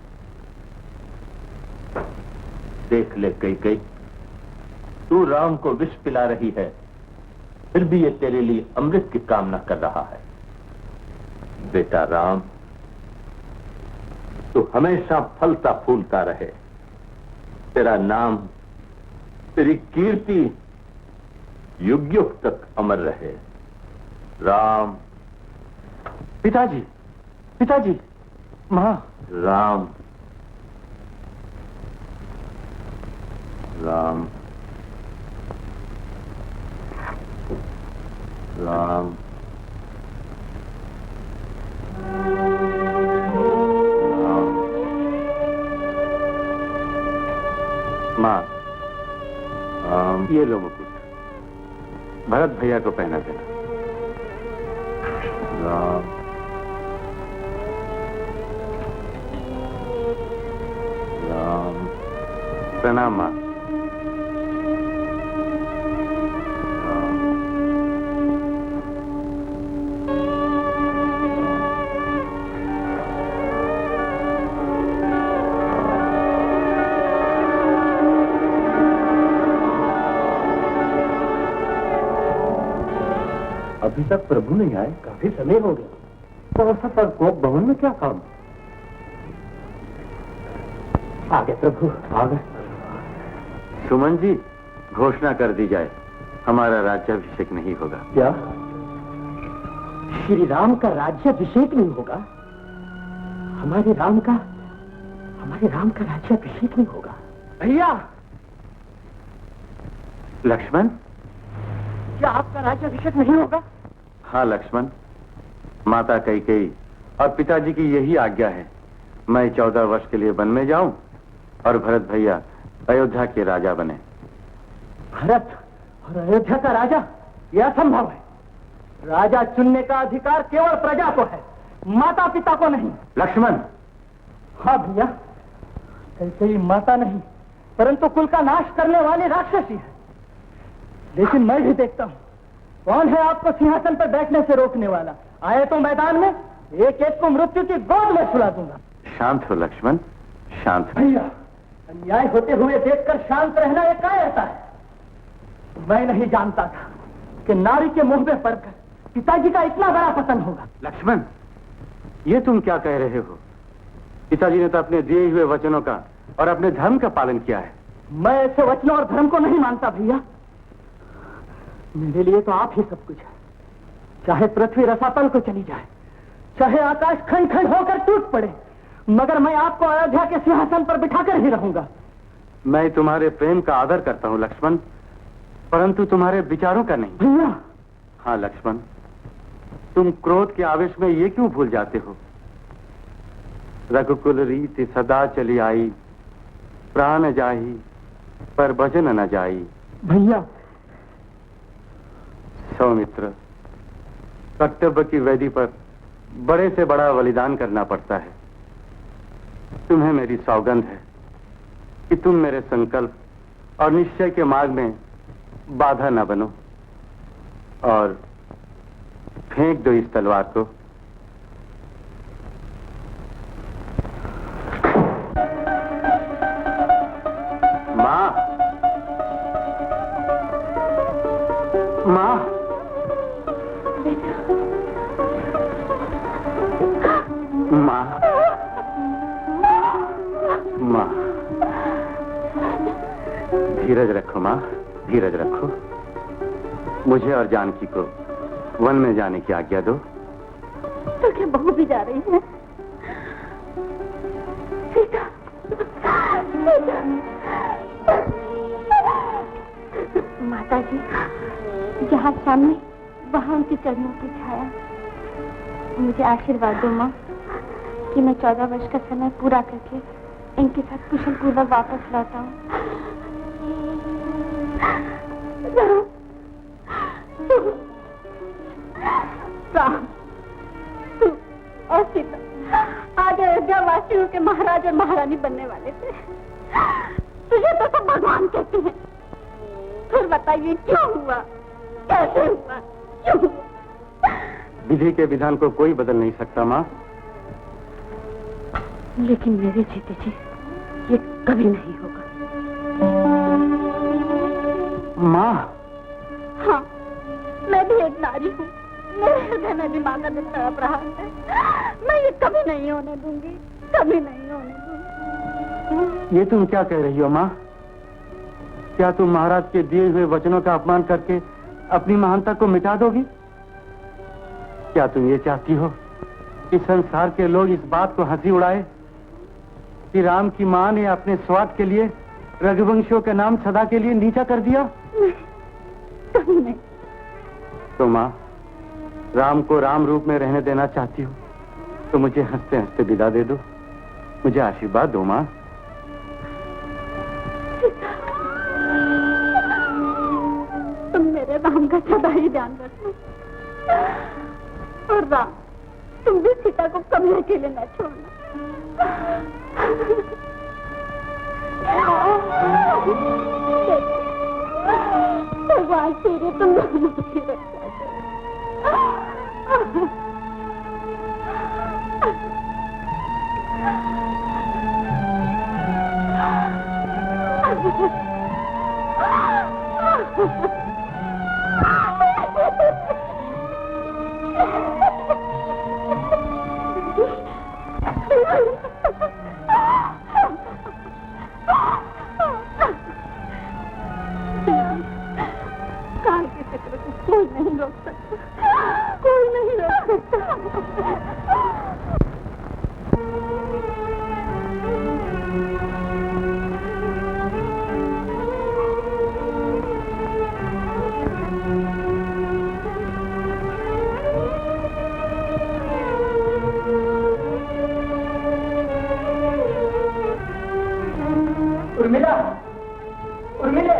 S3: देख ले कई तू राम को विष पिला रही है, फिर भी ये तेरे लिए अमृत की कामना कर रहा है। बेटा राम, तू हमेशा फलता फूलता रहे। तेरा नाम, तेरी कीर्ति युग युग तक अमर रहे। राम।
S4: पिताजी, पिताजी। माँ।
S3: राम, राम, राम,
S4: माँ। ये लो मुकुट, भरत भैया को पहना देना।
S3: राम, राम।
S4: प्रणाम माँ।
S3: अभी तक प्रभु नहीं आए, काफी समय हो गया। तो ऐसा पर कोप भवन में क्या काम? आ गए प्रभु, आ गए।
S4: सुमन जी, घोषणा कर दी जाए, हमारा राज्याभिषेक नहीं होगा।
S1: क्या श्री राम का राज्याभिषेक नहीं होगा? हमारे राम का राज्याभिषेक नहीं होगा? भैया!
S4: लक्ष्मण,
S1: क्या आपका राज्याभिषेक नहीं होगा?
S4: हाँ लक्ष्मण, माता कैकेयी और पिताजी की यही आज्ञा है। मैं 14 वर्ष के लिए वन में जाऊं और भरत भैया अयोध्या के राजा बने।
S1: भरत और अयोध्या का राजा? यह असंभव है। राजा चुनने का अधिकार केवल प्रजा को है, माता पिता को नहीं।
S4: लक्ष्मण।
S1: हाँ भैया, कैकेयी माता नहीं परंतु कुल का नाश करने वाली राक्षसी है। लेकिन मैं भी देखता हूँ कौन है आपको सिंहासन पर बैठने से रोकने वाला। आए तो मैदान में एक एक को मृत्यु की गोद में सुला दूंगा।
S4: शांत हो लक्ष्मण, शांत हो।
S1: भैया, अन्याय होते हुए देखकर शांत रहना यह कायरता है। मैं नहीं जानता था कि नारी के मुंह में पड़कर पिताजी का इतना बड़ा पतन होगा।
S4: लक्ष्मण, ये तुम क्या कह रहे हो? पिताजी ने तो अपने दिए हुए वचनों का और अपने धर्म का पालन किया है।
S1: मैं ऐसे वचनों और धर्म को नहीं मानता भैया। मेरे लिए तो आप ही सब कुछ है। चाहे पृथ्वी रसातल को चली जाए, चाहे आकाश खंड खंड होकर टूट पड़े, मगर मैं आपको अयोध्या के सिंहासन पर बिठाकर ही रहूंगा।
S4: मैं तुम्हारे प्रेम का आदर करता हूँ लक्ष्मण, परंतु तुम्हारे विचारों का नहीं।
S1: भैया।
S4: हाँ लक्ष्मण, तुम क्रोध के आवेश में ये क्यों भूल जाते हो? रघुकुल रीति सदा चली आई, प्राण जाही पर भजन न जाई।
S1: भैया।
S4: सौमित्र, कर्तव्य की वेदी पर बड़े से बड़ा बलिदान करना पड़ता है। तुम्हें मेरी सौगंध है कि तुम मेरे संकल्प और निश्चय के मार्ग में बाधा न बनो और फेंक दो इस तलवार को। माँ, माँ, माँ, माँ, धीरज रखो माँ, धीरज रखो। मुझे और जानकी को वन में जाने की आज्ञा दो।
S2: तो क्या बहू भी जा रही है? सीता, सीता। माता जी, जहाँ सामने वहाँ उनके चरणों की छाया। मुझे आशीर्वाद दो माँ कि मैं 14 वर्ष का समय पूरा करके इनके साथ कुशल पूर्वक वापस लौटा हूँ। तू और सीता आज अयोध्या वासियों के महाराज और महारानी बनने वाले थे। तुझे तो सब भगवान कहते हैं। फिर बताइए क्यों हुआ, कैसे हुआ, क्यों हुआ?
S4: विधि के विधान को कोई बदल नहीं सकता माँ।
S5: लेकिन मेरे जीते जी ये कभी नहीं होगा।
S4: माँ।
S2: हाँ, मैं भी एक नारी हूँ। मेरे हृदय में भी माँ का दिल तड़प रहा है। मैं ये कभी नहीं होने दूंगी, कभी नहीं होने दूंगी।
S4: ये तुम क्या कह रही हो माँ? क्या तुम महाराज के दिए हुए वचनों का अपमान करके अपनी महानता को मिटा दोगी? क्या तुम ये चाहती हो कि संसार के लोग इस बात को हंसी उड़ाए कि राम की माँ ने अपने स्वार्थ के लिए रघुवंशियों का नाम सदा के लिए नीचा कर दिया?
S2: कभी नहीं।
S4: तो माँ, राम को राम रूप में रहने देना चाहती हो तो मुझे हंसते हंसते विदा दे दो। मुझे आशीर्वाद दो माँ।
S2: तुम मेरे राम का सदा ही ध्यान रखना। और राम, तुम भी सीता को कभी अकेले न छोड़ना। भगवान तेरे तुम दोनों की रक्षा करो। काल के चक्र को कोई नहीं रोक सकता, कोई नहीं रोक सकता।
S1: उर्मिला, उर्मिले।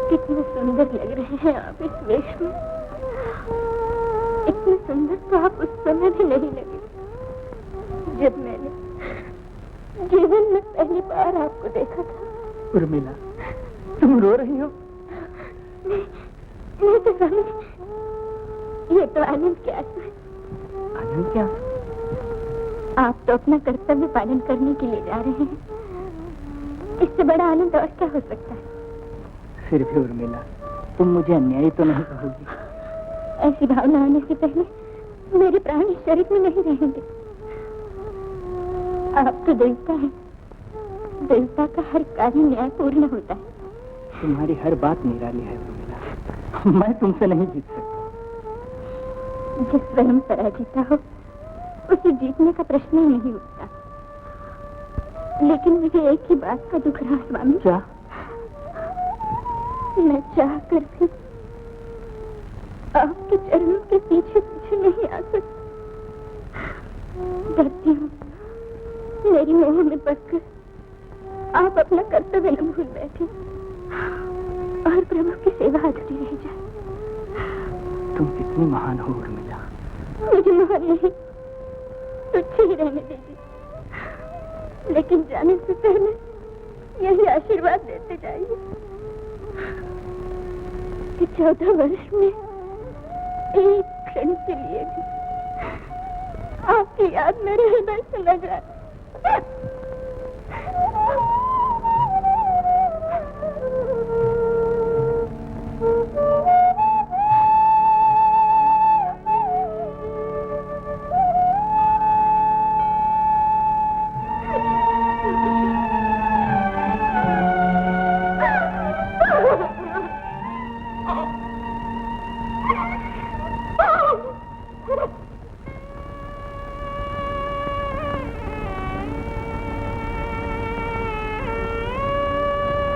S2: कितने सुंदर लग रहे हैं आप इस वेश में। इतने सुंदर तो आप उस समय भी नहीं लगे जब मैंने जीवन में पहली बार आपको देखा था।
S1: उर्मिला, तुम रो रही हो?
S2: नहीं तो स्वामी, ये तो आनंद के आंसू है।
S1: आनंद क्या?
S2: आप तो अपना कर्तव्य पालन करने के लिए जा रहे हैं इससे बड़ा आनंद और क्या हो सकता है?
S1: फिर भी उर्मिला, तुम मुझे अन्यायी तो नहीं कहोगी?
S2: ऐसी भावना आने से पहले मेरे प्राण इस शरीर में नहीं रहेंगे। आप तो देवता है, देवता का हर कार्य न्याय पूर्ण होता है।
S1: तुम्हारी हर बात निराली है उर्मिला, मैं तुमसे नहीं जीत सकता।
S2: जिस स्वयं पराजिता हो उसे जीतने का प्रश्न ही नहीं उठता। लेकिन मुझे एक ही बात का दुख रहा स्वामी।
S1: क्या?
S2: मैं चाह कर भी आपके चरणों के पीछे पीछे नहीं आ सकती। डरती हूँ मेरी मोह में पड़कर आप अपना कर्तव्य न भूल बैठे और प्रभु की सेवा अधूरी रह जाए।
S1: तुम कितनी महान हो उर्मिला।
S2: मुझे महान नहीं, तुच्छ ही रहने दीजिए। लेकिन जाने से पहले यही आशीर्वाद देते जाइए कि 14 वर्ष में एक क्षण के लिए भी आपकी याद मेरे हृदय से न जाए।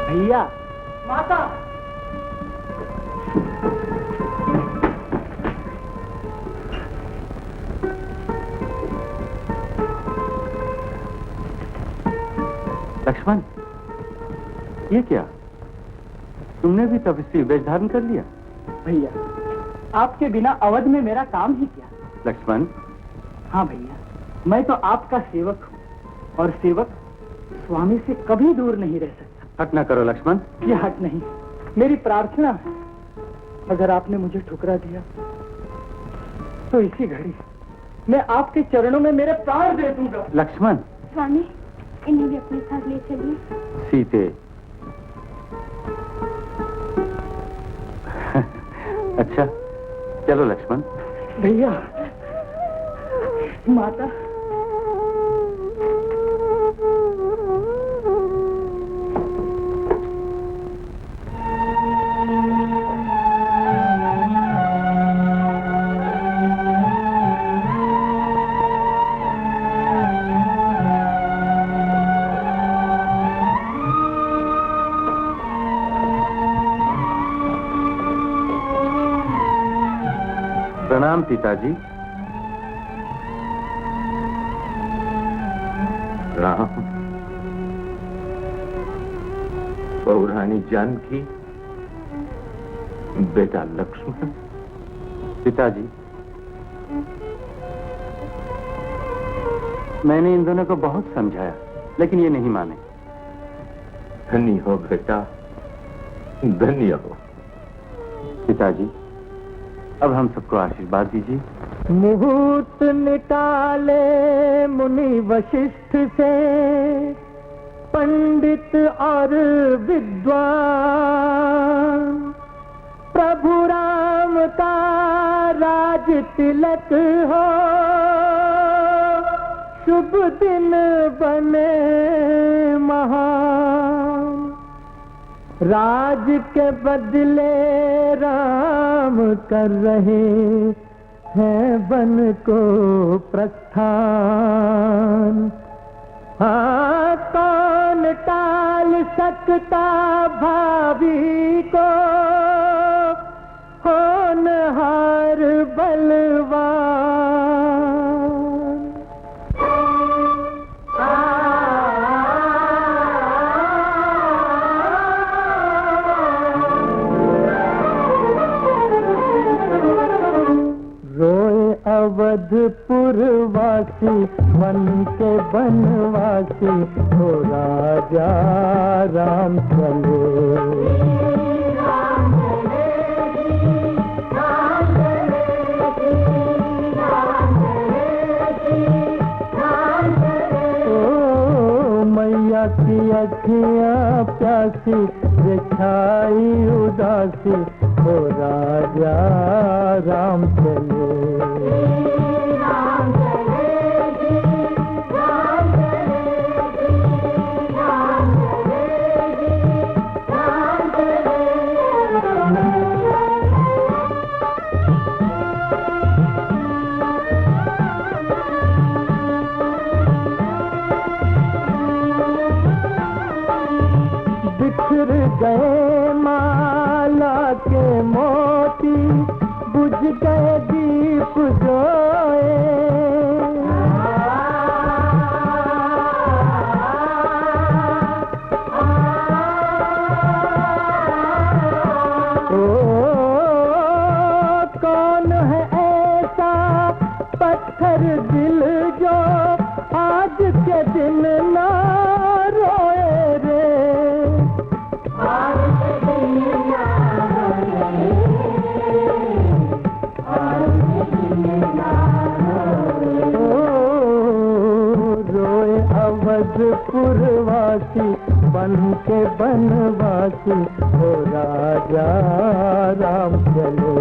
S1: भैया, माता।
S4: लक्ष्मण, ये क्या? तुमने भी तपस्वी वेश धारण कर लिया?
S1: भैया, आपके बिना अवध में मेरा काम ही क्या?
S4: लक्ष्मण।
S1: हाँ भैया, मैं तो आपका सेवक हूँ और सेवक स्वामी से कभी दूर नहीं रह सकता।
S4: हट ना करो लक्ष्मण।
S1: ये हट नहीं, मेरी प्रार्थना है। अगर आपने मुझे ठुकरा दिया तो इसी घड़ी मैं आपके चरणों में मेरे प्राण दे दूंगा।
S4: लक्ष्मण।
S2: स्वामी, इन्हें भी अपने साथ ले चलिए।
S4: सीते। अच्छा, चलो लक्ष्मण।
S1: भैया, माता।
S4: प्रणाम पिताजी।
S3: राम, बहु रानी जानकी, बेटा लक्ष्मण।
S4: पिताजी, मैंने इन दोनों को बहुत समझाया लेकिन ये नहीं माने।
S3: धन्य हो बेटा, धन्य हो।
S4: पिताजी, अब हम सबको आशीर्वाद दीजिए।
S1: मुहूर्त निकाले मुनि वशिष्ठ से, पंडित और विद्वान, प्रभु राम का राज तिलक हो, शुभ दिन बने महान। राज के बदले राम कर रहे हैं वन को प्रस्थान। हाँ, कौन टाल सकता भावी को, होनहार बलवान। अवधपुरवासी वन के बनवासी, हो राजा राम चले। ओ मैया की अखियाँ
S3: उदासी रे छाई उदासी हो राजा राम चले। बिखर गए माला के मोती बुझ गए दीप जोए। ओ कौन है ऐसा पत्थर दिल जो आज के दिन ना रोए रे। रोए अवधपुरवासी बन के बनवासी हो राजा राम चले।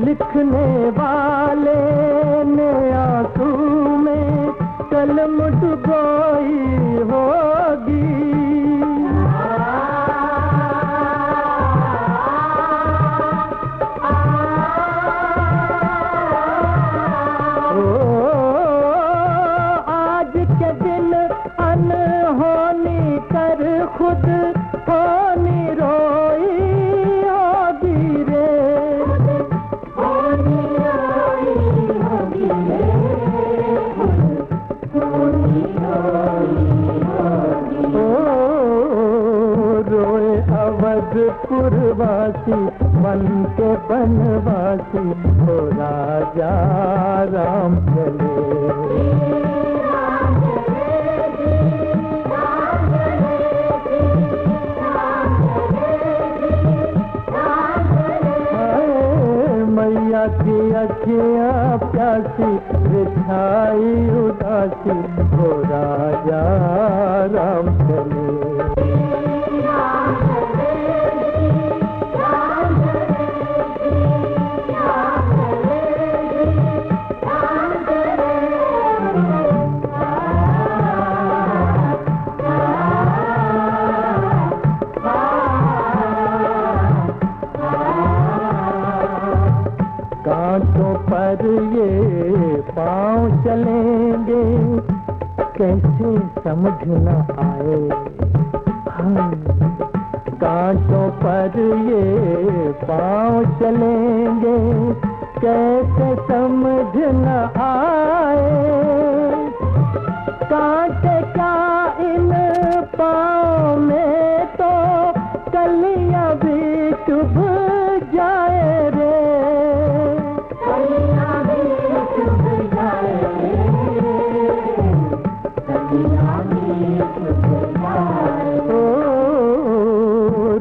S3: लिखने वाले ने आंसू में कलम डुबोई होगी। ओ आज के दिन अनहोनी कर खुद होनी रोई होगी रे। रोए अवधपुरवासी बन के बनवासी हो राजा राम चले। मैया की अखियाँ प्यासी रिछाई उदासी हो राजा राम चले। कांटों पर ये पाँव चलेंगे कैसे समझ न आए। कांटों पर ये पाँव चलेंगे कैसे समझ न आए। कांटे का इन पाँव में तो कलियां भी चुभ जाए रे।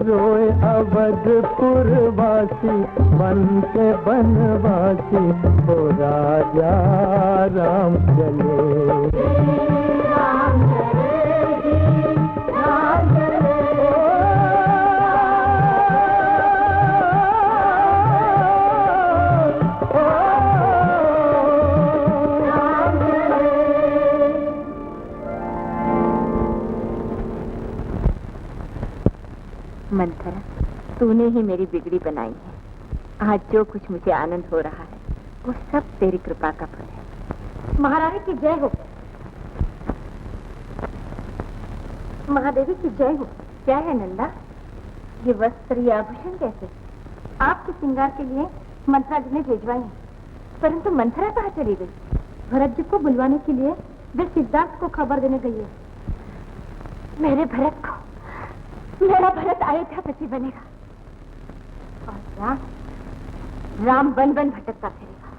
S3: रोए अवधपुरवासी बन के बनवासी हो राजा राम चले।
S2: मंथरा, तूने ही मेरी बिगड़ी बनाई है। आज जो कुछ मुझे आनंद हो रहा है वो सब तेरी कृपा का फल है। महारानी की जय हो। महादेवी की जय हो। क्या है नंदा, ये वस्त्र ये आभूषण कैसे? आपके श्रृंगार के लिए मंथरा जी ने भिजवाई है, परंतु मंथरा कहाँ चली गई? भरत जी को बुलवाने के लिए वे सिद्धार्थ को खबर देने गई है। मेरे भरत को, मेरा भरत अयोध्यापति बनेगा और राम वन वन भटकता फिरेगा।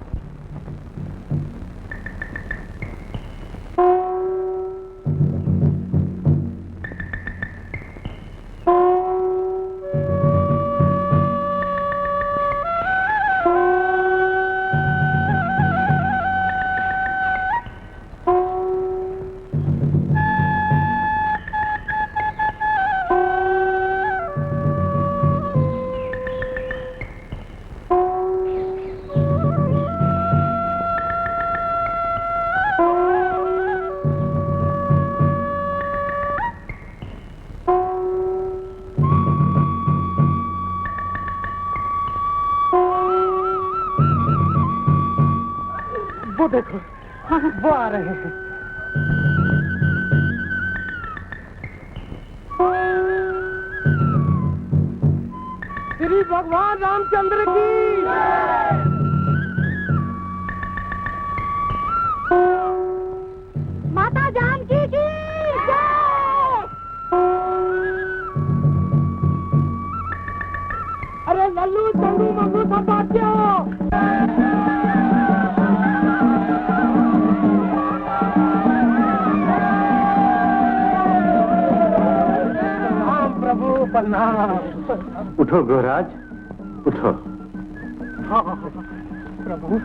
S3: रहे हैं। श्री भगवान रामचंद्र की
S2: माता जानकी की जय।
S3: अरे लल्लू चंदू मंगू सब बातियों प्रभु प्रणाम।
S4: उठो गोराज, उठो।
S3: हाँ प्रभु,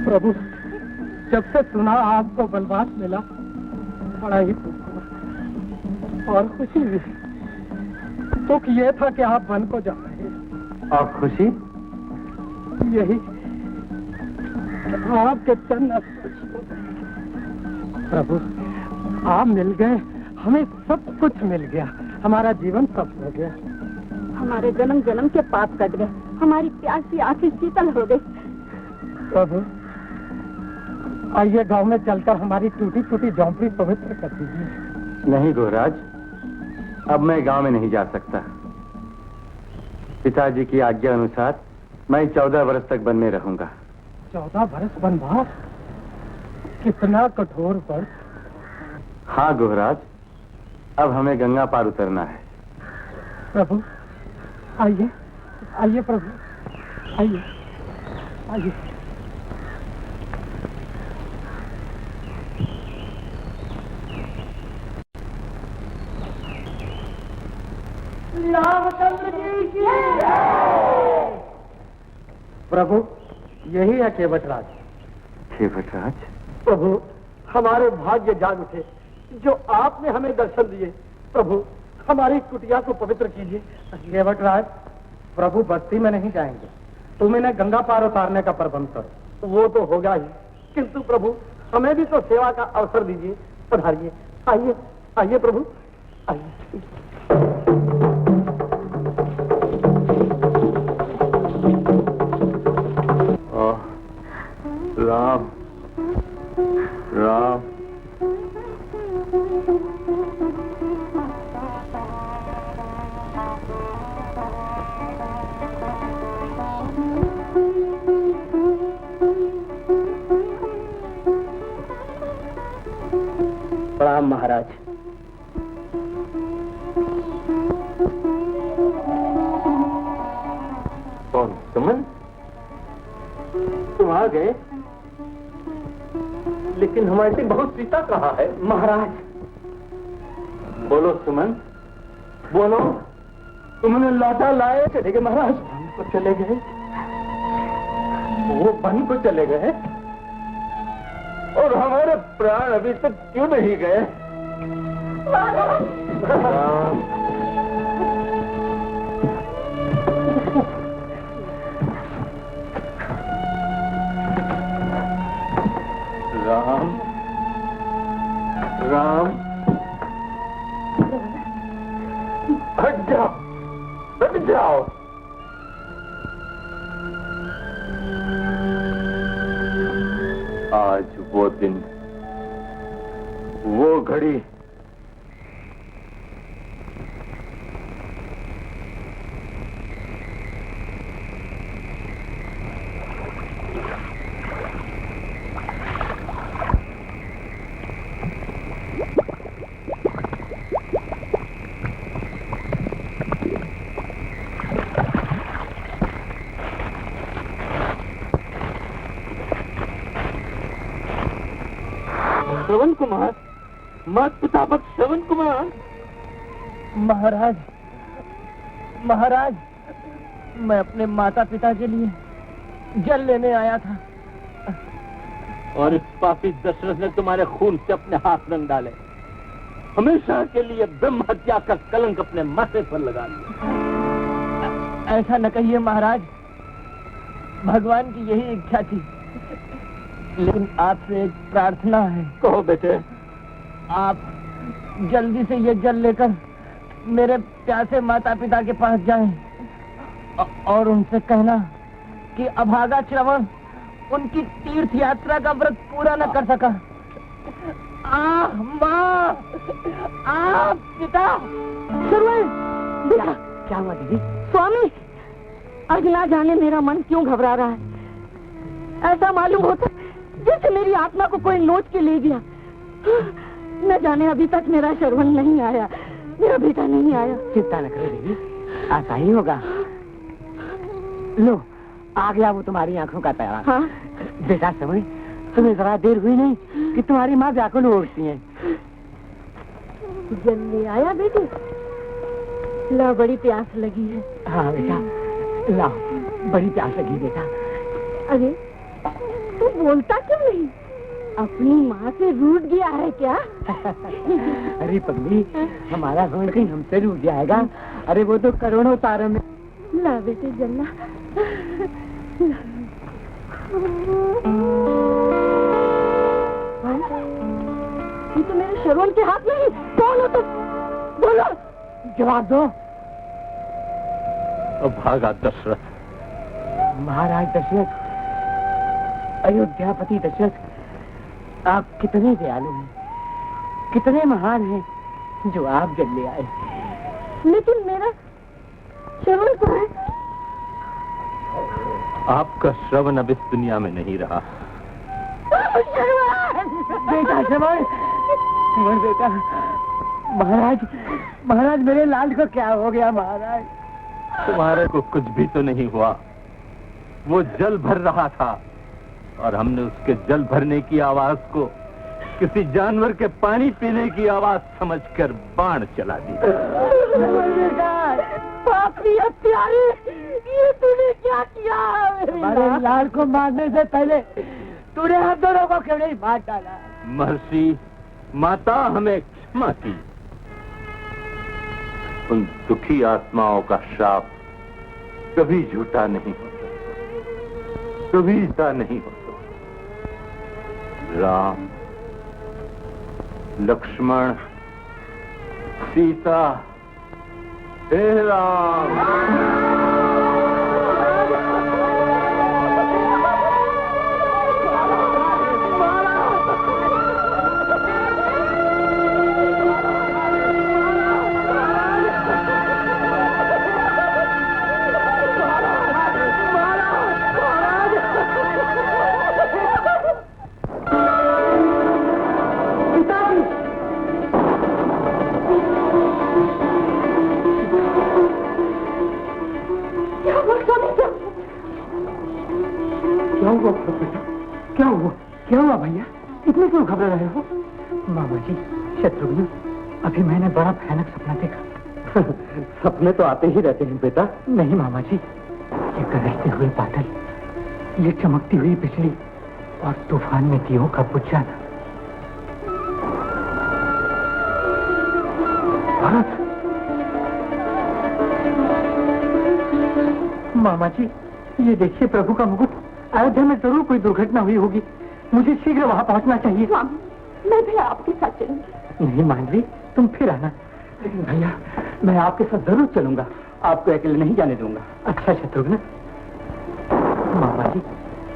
S3: प्रभु जब से सुना आपको बलवास मिला बड़ा ही और खुशी हुई। दुख ये था कि आप वन को जा रहे हैं।
S4: और खुशी
S3: यही आपके चरण प्रभु आप मिल गए, हमें सब कुछ मिल गया, हमारा जीवन सफल हो गया।
S5: हमारे जन्म जन्म के पाप कट गए, हमारी प्यासी आंखें शीतल हो गई।
S3: प्रभु आइए गांव में चलकर हमारी टूटी फूटी झोंपड़ी पवित्र कर दीजिए।
S4: नहीं गोराज, अब मैं गांव में नहीं जा सकता। पिताजी की आज्ञा अनुसार मैं 14 वर्ष तक वन में रहूंगा।
S3: 14 वर्ष वनवास? कितना कठोर वर्ष।
S4: हाँ गोराज, अब हमें गंगा पार उतरना है।
S3: प्रभु आइए, आइए प्रभु, आइए, आइए।
S1: रामचंद्र जी की
S3: प्रभु यही है केवटराज।
S4: केवटराज?
S1: प्रभु हमारे भाग्य जाग उठे जो आपने हमें दर्शन दिए। प्रभु हमारी कुटिया को पवित्र कीजिए।
S3: केवटराज प्रभु बस्ती में नहीं जाएंगे, तुम इन्हें गंगा पार उतारने का प्रबंध करो।
S1: वो तो होगा ही, किंतु प्रभु हमें भी तो सेवा का अवसर दीजिए। पधारिए, आइए, आइए प्रभु, आइए।
S4: राम राम
S1: प्रणाम महाराज।
S4: कौन? सुमन?
S1: तुम आ गए, लेकिन हमारी बहुत सीता कहाँ है? महाराज
S4: बोलो सुमन,
S1: बोलो, तुमने लौटा लाए? चले गए महाराज। को चले गए? वो वन को चले गए और हमारे प्राण अभी तक क्यों नहीं गए?
S4: राम राम
S1: हट जाओ, हट जाओ।
S4: आज वो दिन, वो घड़ी,
S1: श्रवण कुमार, मत पितापक श्रवण कुमार।
S3: महाराज, महाराज मैं अपने माता पिता के लिए जल लेने आया था
S1: और इस पापी दशरथ ने तुम्हारे खून से अपने हाथ रंग डाले। हमेशा के लिए ब्रह्म हत्या का कलंक अपने माथे पर लगा लिया।
S3: ऐसा न कहिए महाराज, भगवान की यही इच्छा थी, लेकिन आपसे एक प्रार्थना है।
S1: कहो बेटे।
S3: आप जल्दी से ये जल लेकर मेरे प्यासे माता पिता के पास जाएं और उनसे कहना कि अभागा श्रवण
S1: उनकी तीर्थ यात्रा का व्रत पूरा न कर सका। माँ, पिता। बेटा, क्या हुआ दीदी? स्वामी, आज ना जाने मेरा मन क्यों घबरा रहा है। ऐसा मालूम होता जैसे मेरी आत्मा को कोई नोच के ले गया। न जाने अभी तक मेरा श्रवण नहीं आया, मेरा बेटा नहीं आया। चिंता न करो देवी, आता ही होगा। लो, आ गया वो तुम्हारी आंखों का तारा। हाँ? बेटा समय, तुम्हें जरा देर हुई नहीं कि तुम्हारी माँ व्याकुल उठती है। जल्दी आया बेटी? ला, बड़ी प्यास लगी है। हाँ बेटा, लाओ, बड़ी प्यास लगी बेटा। अरे तू बोलता क्यों नहीं? अपनी माँ से रूठ गया है क्या? अरे पगली, हमारा रोल कहीं हमसे रूठ जाएगा? अरे वो तो करोड़ों तारों में। ला बेटे जल्ला। ये तो मेरे श्रवण के हाथ में ही। कौन हो तुम? बोलो, जवाब दो।
S3: भागा दशरथ।
S1: महाराज दशरथ, अयोध्यापति दशरथ, आप कितने दयालु हैं, कितने महान हैं जो आप जल ले आए। लेकिन मेरा श्रवण तो है।
S3: आपका श्रवण अब इस दुनिया में नहीं रहा।
S1: बेटा श्रवण, बेटा। महाराज, महाराज मेरे लाल को क्या हो गया महाराज?
S3: तुम्हारे को कुछ भी तो नहीं हुआ। वो जल भर रहा था और हमने उसके जल भरने की आवाज को किसी जानवर के पानी पीने की आवाज समझकर बाण चला दिया।
S1: पापी हत्यारे, ये तूने क्या किया? हमारे लाल को मारने से पहले तूने हम दोनों को क्यों नहीं मार डाला?
S3: महर्षि, माता हमें क्षमा की। उन दुखी आत्माओं का श्राप कभी झूठा नहीं होता, कभी ऐसा नहीं होता। राम, लक्ष्मण, सीता, हे राम।
S1: क्या हुआ भैया, इतने क्यों घबरा रहे हो? मामा जी, शत्रुघ्न, अभी मैंने बड़ा भयानक सपना देखा। सपने तो आते ही रहते हैं बेटा। नहीं मामा जी, ये गरजते हुए बादल, ये चमकती हुई बिजली और तूफान में दियों का बुझ जाना। भरत, मामा जी, ये देखिए प्रभु का मुकुट। अयोध्या में जरूर कोई दुर्घटना हुई होगी, मुझे शीघ्र वहां पहुंचना चाहिए। मैं भी आपके साथ चलूंगी। नहीं मांडवी, तुम फिर आना। लेकिन भैया, मैं आपके साथ जरूर चलूंगा, आपको अकेले नहीं जाने दूंगा। अच्छा शत्रुघ्न। मामा जी,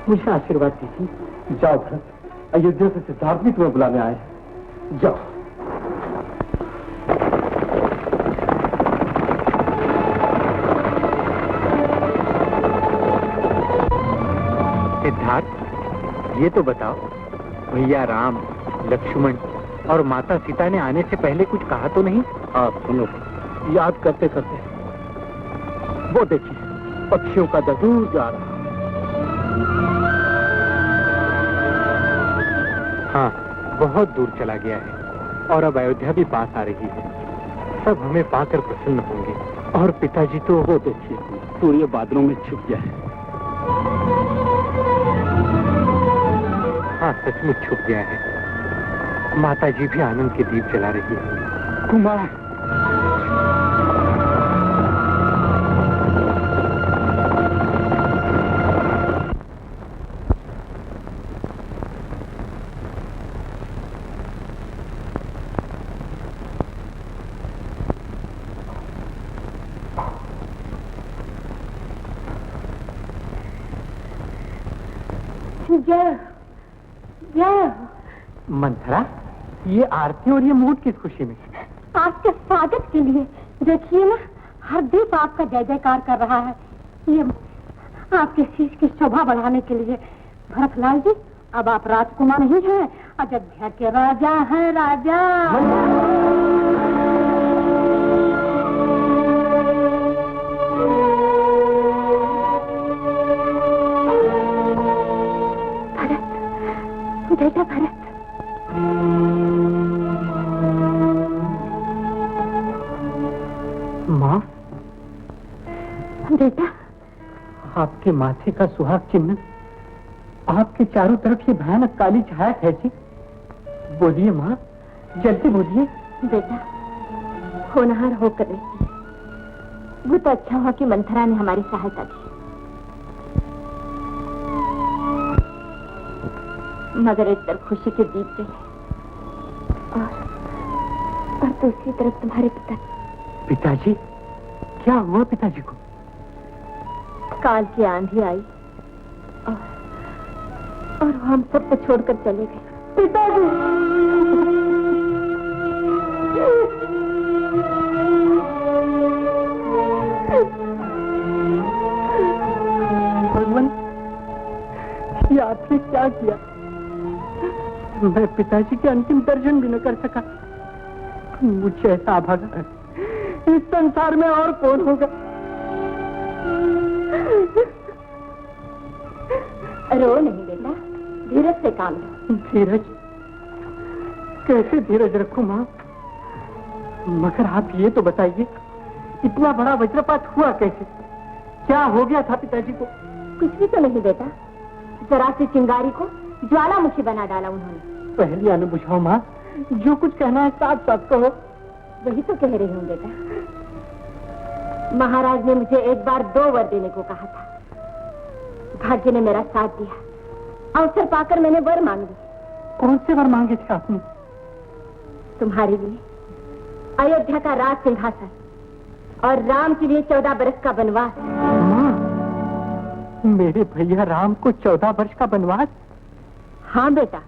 S1: मुझे आशीर्वाद दीजिए। जाओ भरत, अयोध्या से सिद्धार्थ भी तुम्हें बुलाने आए। जाओ। सिद्धार्थ, ये तो बताओ, भैया राम, लक्ष्मण और माता सीता ने आने से पहले कुछ कहा तो नहीं? आप सुनो, याद करते करते वो देखिए पक्षियों का दसूर जा रहा। हाँ, बहुत दूर चला गया है और अब अयोध्या भी पास आ रही है। सब हमें पाकर प्रसन्न होंगे। और पिताजी तो वो देखिए सूर्य बादलों में छुप गया है। हाँ, सचमुच छुप गया है। माता जी भी आनंद के दीप जला रही है। कुमार,
S2: जय जय।
S3: मंथरा, ये आरती और ये मूड किस खुशी में?
S5: आपके स्वागत के लिए। देखिए ना, हर दीप आपका जय जयकार कर रहा है। ये आपके शीश की शोभा बढ़ाने के लिए। भरतलाल जी, अब आप राजकुमार नहीं हैं, अयोध्या के राजा हैं, राजा। भरत, बेटा भरत।
S3: माँ,
S5: बेटा,
S3: आपके माथे का सुहाग चिन्ह, आपके चारों तरफ ये भयानक काली छाया कैसी? बोलिए माँ, जल्दी बोलिए।
S2: बेटा, होनहार होकर रही। वो तो अच्छा हुआ कि मंथरा ने हमारी सहायता की, मगर एक तरफ खुशी के दीप गए और दूसरी तरफ तुम्हारे
S3: पिताजी। क्या हुआ पिताजी को?
S2: काल की आंधी आई और हम सबको छोड़कर चले गए। पिताजी,
S3: भगवान, ये आपने क्या किया? मैं पिताजी के अंतिम दर्शन भी न कर सका। मुझे ऐसा अभागा इस संसार में और कौन होगा?
S2: रो नहीं बेटा, धीरज से काम लो।
S3: धीरज? कैसे धीरज रखूं माँ? मगर आप ये तो बताइए, इतना बड़ा वज्रपात हुआ कैसे? क्या हो गया था पिताजी को?
S2: कुछ भी तो नहीं बेटा, जरा सी चिंगारी को ज्वालामुखी बना डाला उन्होंने।
S3: पहली अनु बुझाओ माँ, जो कुछ कहना है साफ साफ कहो।
S2: वही तो कह रही हूँ बेटा, महाराज ने मुझे एक बार 2 वर देने को कहा था। भाग्य ने मेरा साथ दिया, अवसर पाकर मैंने वर मांग ली।
S3: कौन से वर मांगे थे आपने?
S2: तुम्हारे लिए अयोध्या का राज सिंहासन और राम के लिए 14 बरस का वनवास।
S3: माँ, मेरे भैया राम को 14 वर्ष का वनवास?
S2: हाँ बेटा,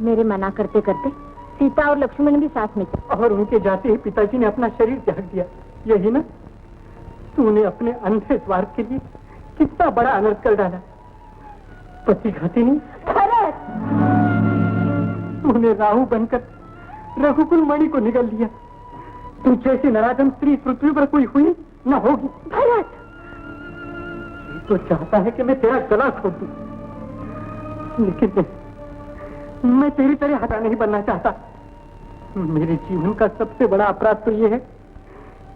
S2: मेरे मना करते करते सीता और लक्ष्मण भी साथ में चले।
S3: और उनके जाते ही पिताजी ने अपना शरीर त्याग दिया, यही ना? तूने अपने अंधे स्वार्थ के लिए कितना बड़ा अनर्थ कर डाला। पति घाती नहीं, तूने राहु बनकर रघुकुल मणि को निगल लिया। तू जैसी नराधम स्त्री पृथ्वी पर कोई हुई न होगी।
S2: भरत,
S3: तो चाहता है कि मैं तेरा गला छोड़ दूं, लेकिन मैं तेरी तरह हटा नहीं बनना चाहता। मेरे जीवन का सबसे बड़ा अपराध तो यह है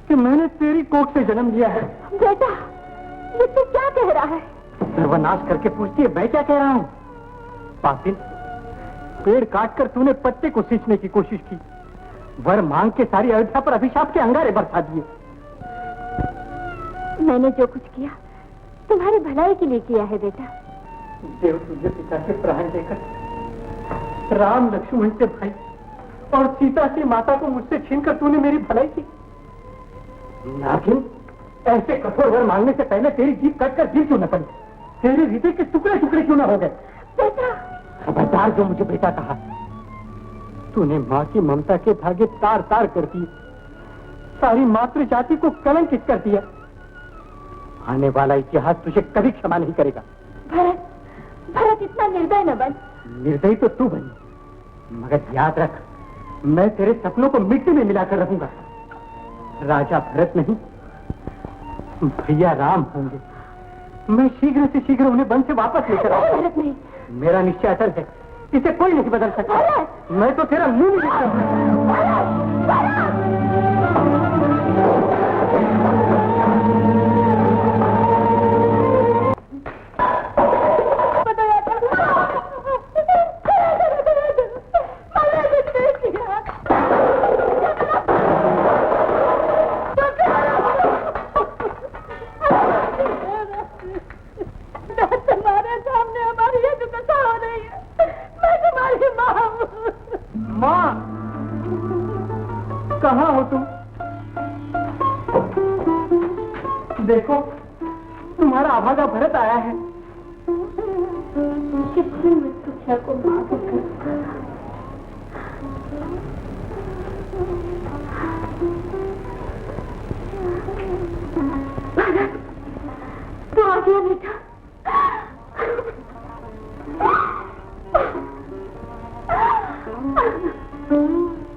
S3: कि मैंने तेरी कोख से जन्म लिया है।
S2: बेटा, ये तू क्या कह रहा है?
S3: सर्वनाश करके पूछती है मैं क्या कह रहा हूँ? पापिन, पेड़ काटकर तूने पत्ते को सींचने की कोशिश की, वर मांग के सारी अयोध्या पर अभिशाप के अंगारे बरसा दिए।
S2: मैंने जो कुछ किया तुम्हारी भलाई के लिए किया है बेटा।
S3: देव तुझे पिता के प्राण देकर राम लक्ष्मण से भाई और सीता से माता को मुझसे छीनकर तूने मेरी भलाई की। नागिन, ऐसे कठोर वर मांगने से पहले तेरी जीभ कटकर जीव क्यों न पड़ी? तेरे हृदय के टुकड़े टुकड़े क्यों न हो गए?
S2: बेटा,
S3: खबरदार जो मुझे बेटा कहा। तूने माँ की ममता के धागे तार तार कर दिए, सारी मातृ जाति को कलंकित कर दिया। आने वाला इतिहास तुझे कभी क्षमा नहीं करेगा।
S2: भरत, भरत इतना निर्दय न बन।
S3: निर्दयी तो तू बनी, मगर याद रख, मैं तेरे सपनों को मिट्टी में मिलाकर रखूंगा। राजा भरत नहीं, भैया राम होंगे। मैं शीघ्र से शीघ्र उन्हें वन से वापस लेकर आऊंगा।
S2: भरत नहीं,
S3: मेरा निश्चय अटल है, इसे कोई नहीं बदल सकता। मैं तो तेरा मुंह नहीं देख सकता। कहाँ हो तुम? देखो, तुम्हारा अभागा भरत आया है।
S2: कितनी
S5: को माफ कर। तो आ गया बेटा।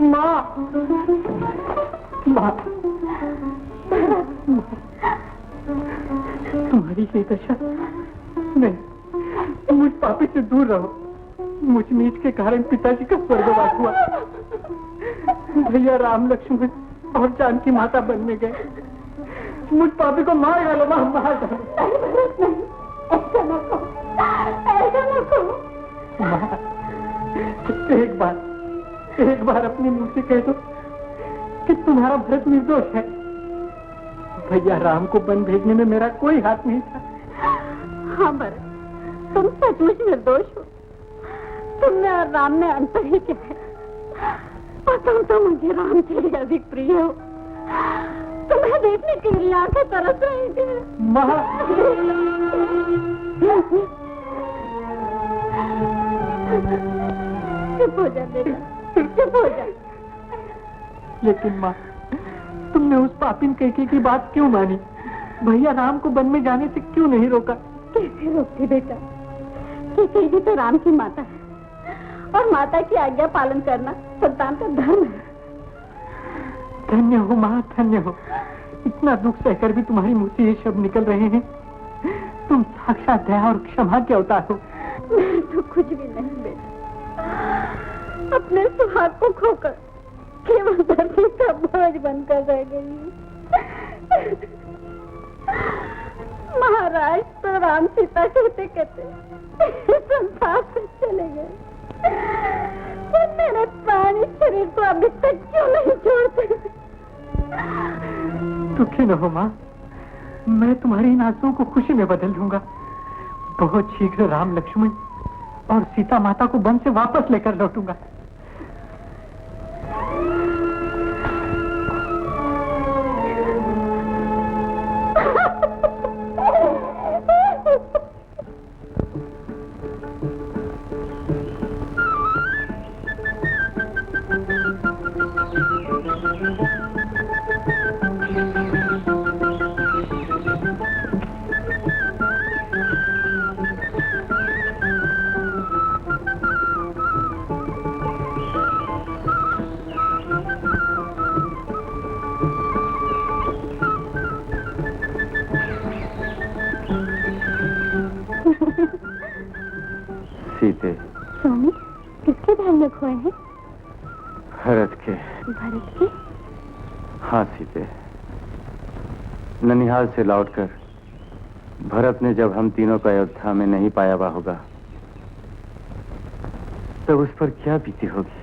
S3: माँ, माँ, तुम्हारी ये दशा नहीं, मुझ पापी से दूर रहो। मुझ नीच के कारण पिताजी का स्वर्गवास हुआ। भैया राम लक्ष्मण और जानकी माता बनने गए। मुझ पापी को मार डालो, माँ, मार डालो।
S5: ऐसा न कहो, ऐसा न कहो।
S3: माँ, एक बार अपने मुंह से कह दो कि तुम्हारा भरत निर्दोष है। भैया राम को वन भेजने में मेरा कोई हाथ नहीं था।
S5: हाँ भरत, तुम सचमुच निर्दोष हो। तुमने और राम में अंतर ही क्या है? और तुम तो मुझे राम से भी अधिक प्रिय हो। तुम्हें देखने के लिए आंखें तरस रही थी।
S3: माँ,
S5: चुप हो जा बेटा, चुप हो जा।
S3: लेकिन माँ, तुमने उस पापिन कैके की बात क्यों मानी? भैया राम को वन में जाने से क्यों नहीं रोका?
S5: कैसे रोकती बेटा? कैके तो राम की माता है और माता की आज्ञा पालन करना संतान का धर्म है।
S3: धन्य हो माँ, धन्य हो। इतना दुख सहकर भी तुम्हारी मुंह से ये शब्द निकल रहे हैं। तुम साक्षात दया और क्षमा के अवतार हो।
S5: मैं तो कुछ भी नहीं बेटा, अपने सुहाग को खोकर केवल धरती का बोझ बनकर रह गई। महाराज तो राम सीता कहते कहते संसार से चले गए। मेरे प्राणी शरीर को अभी तक क्यों नहीं छोड़ते?
S3: दुखी न हो माँ, मैं तुम्हारी इन आंसुओं को खुशी में बदल दूंगा। बहुत शीघ्र राम लक्ष्मण और सीता माता को वन से वापस लेकर लौटूंगा।
S4: सीते।
S5: स्वामी, किसके ध्यान में खोए हैं?
S4: भरत के।
S5: भरत के?
S4: हाँ सीते, ननिहाल से लौटकर भरत ने जब हम तीनों को अयोध्या में नहीं पाया हुआ होगा तब उस पर क्या बीती होगी?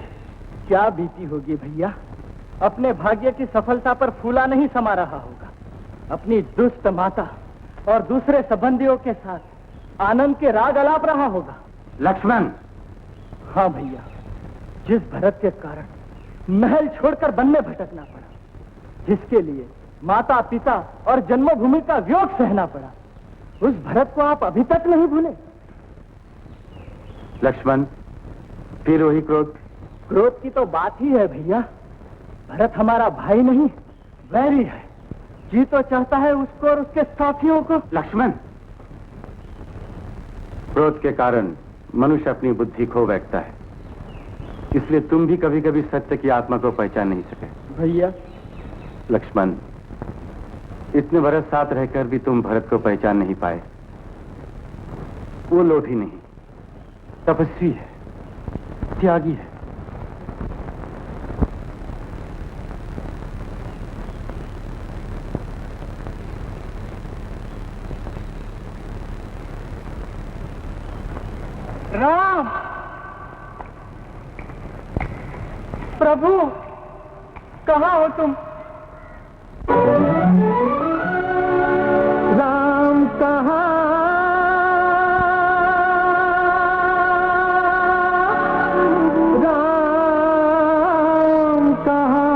S3: क्या बीती होगी भैया? अपने भाग्य की सफलता पर फूला नहीं समा रहा होगा। अपनी दुष्ट माता और दूसरे संबंधियों के साथ आनंद के राग अलाप रहा होगा।
S4: लक्ष्मण।
S3: हाँ भैया, जिस भरत के कारण महल छोड़कर वन में भटकना पड़ा, जिसके लिए माता पिता और जन्मभूमि का वियोग सहना पड़ा, उस भरत को आप अभी तक नहीं भूले?
S4: लक्ष्मण, फिर वही क्रोध?
S3: क्रोध की तो बात ही है भैया। भरत हमारा भाई नहीं, वैरी है। जी तो चाहता है उसको और उसके साथियों को।
S4: लक्ष्मण, क्रोध के कारण मनुष्य अपनी बुद्धि खो बैठता है, इसलिए तुम भी कभी कभी सत्य की आत्मा को पहचान नहीं सके।
S3: भैया।
S4: लक्ष्मण, इतने बरस साथ रहकर भी तुम भरत को पहचान नहीं पाए। वो लोभी नहीं, तपस्वी है, त्यागी है।
S3: राम, प्रभु, कहाँ हो तुम? राम कहाँ? राम कहाँ?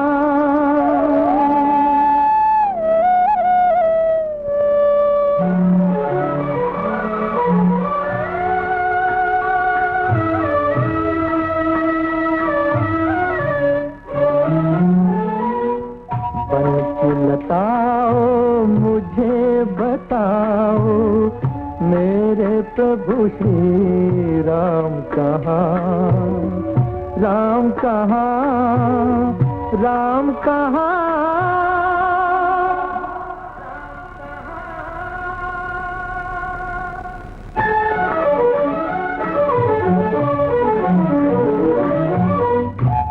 S3: राम कहाँ, राम कहाँ।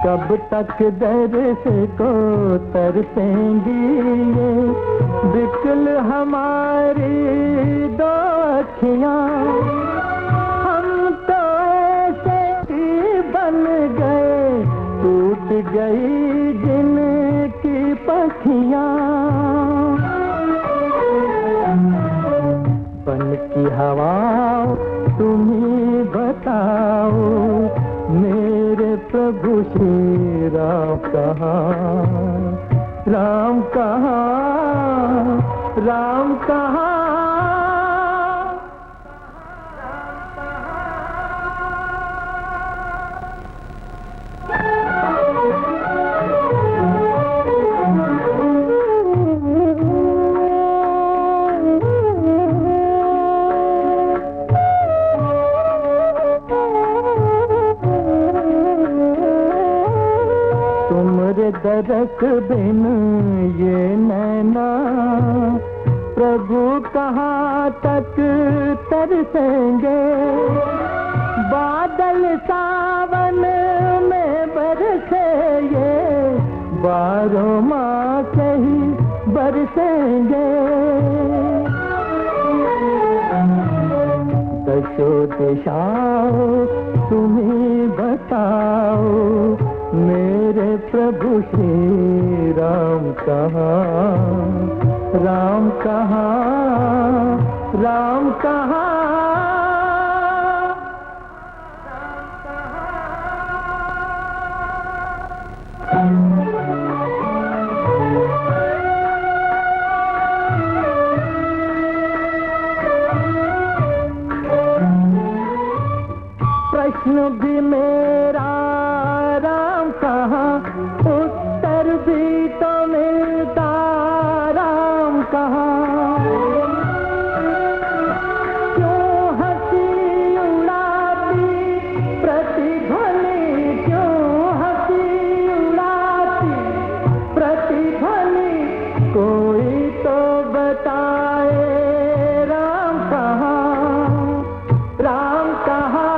S3: कब तक दर्द को तरसेंगी ये बिकल हमारी दो अखियाँ। हम तो ऐसे ही बन गए, टूट गई जिनकी पखियाँ। बन की हवा तुम ही बताओ, मेरे प्रभु श्री राम कहाँ, राम कहाँ, राम कहाँ। दरस बिन ये नैना प्रभु कहाँ तक तरसेंगे। बादल सावन में बरसे ये 12 मास ही बरसेंगे। दशो दिशाओं तुम्हें बताओ, मेरे प्रभु श्री राम कहाँ, राम कहाँ, राम कहाँ। प्रश्न भी मेरा राम कहाँ, उत्तर भी तो मिलता राम कहाँ। क्यों हंसी उड़ाती प्रतिध्वनि, क्यों हंसी उड़ाती प्रतिध्वनि, कोई तो बताए राम कहाँ, राम कहाँ।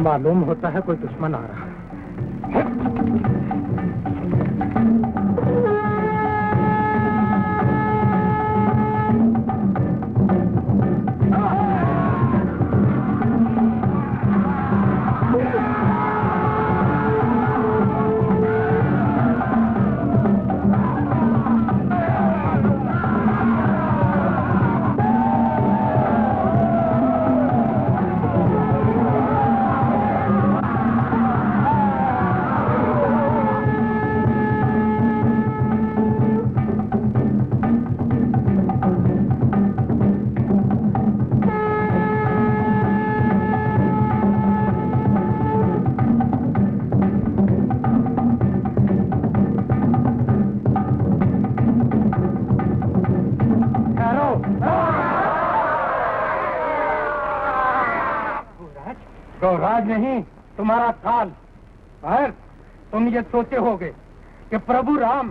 S3: मालूम होता है कोई दुश्मन आ रहा है। गौराज नहीं, तुम्हारा काल। खैर, तुम ये सोचे होगे कि प्रभु राम,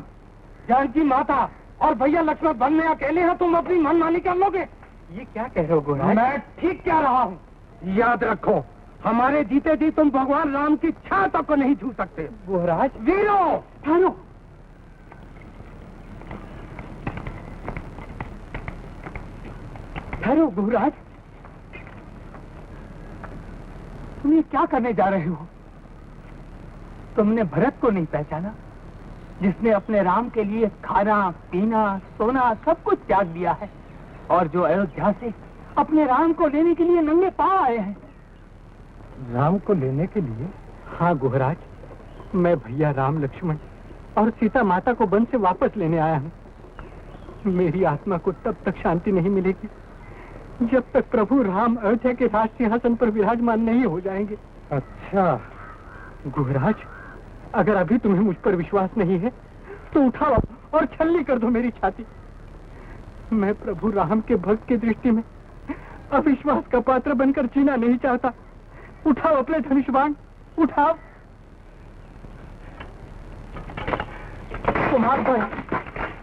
S3: जानकी माता और भैया लक्ष्मण वन में अकेले हैं, तुम अपनी मनमानी कर लोगे। ये क्या कह रहे हो गौराज? मैं ठीक कह रहा हूँ। याद रखो, हमारे जीते जी तुम भगवान राम की छाया तक को नहीं छू सकते। गौराज, वीरों, ठहरो। ठहरो गौराज, तुम ये क्या करने जा रहे हो? तुमने भरत को नहीं पहचाना, जिसने अपने राम के लिए खाना पीना सोना सब कुछ त्याग दिया है, और जो अयोध्या से अपने राम को लेने के लिए नंगे पांव आए हैं। राम को लेने के लिए? हाँ गुहराज, मैं भैया राम लक्ष्मण और सीता माता को वन से वापस लेने आया हूँ। मेरी आत्मा को तब तक शांति नहीं मिलेगी जब तक प्रभु राम अयोध्या के राज सिंहासन पर विराजमान नहीं हो जाएंगे। अच्छा गुहराज, अगर अभी तुम्हें मुझ पर विश्वास नहीं है तो उठाओ और छलनी कर दो मेरी छाती। मैं प्रभु राम के भक्त की दृष्टि में अविश्वास का पात्र बनकर जीना नहीं चाहता। उठाओ अपने धनुष बाण, उठाओ। कुमार भाई,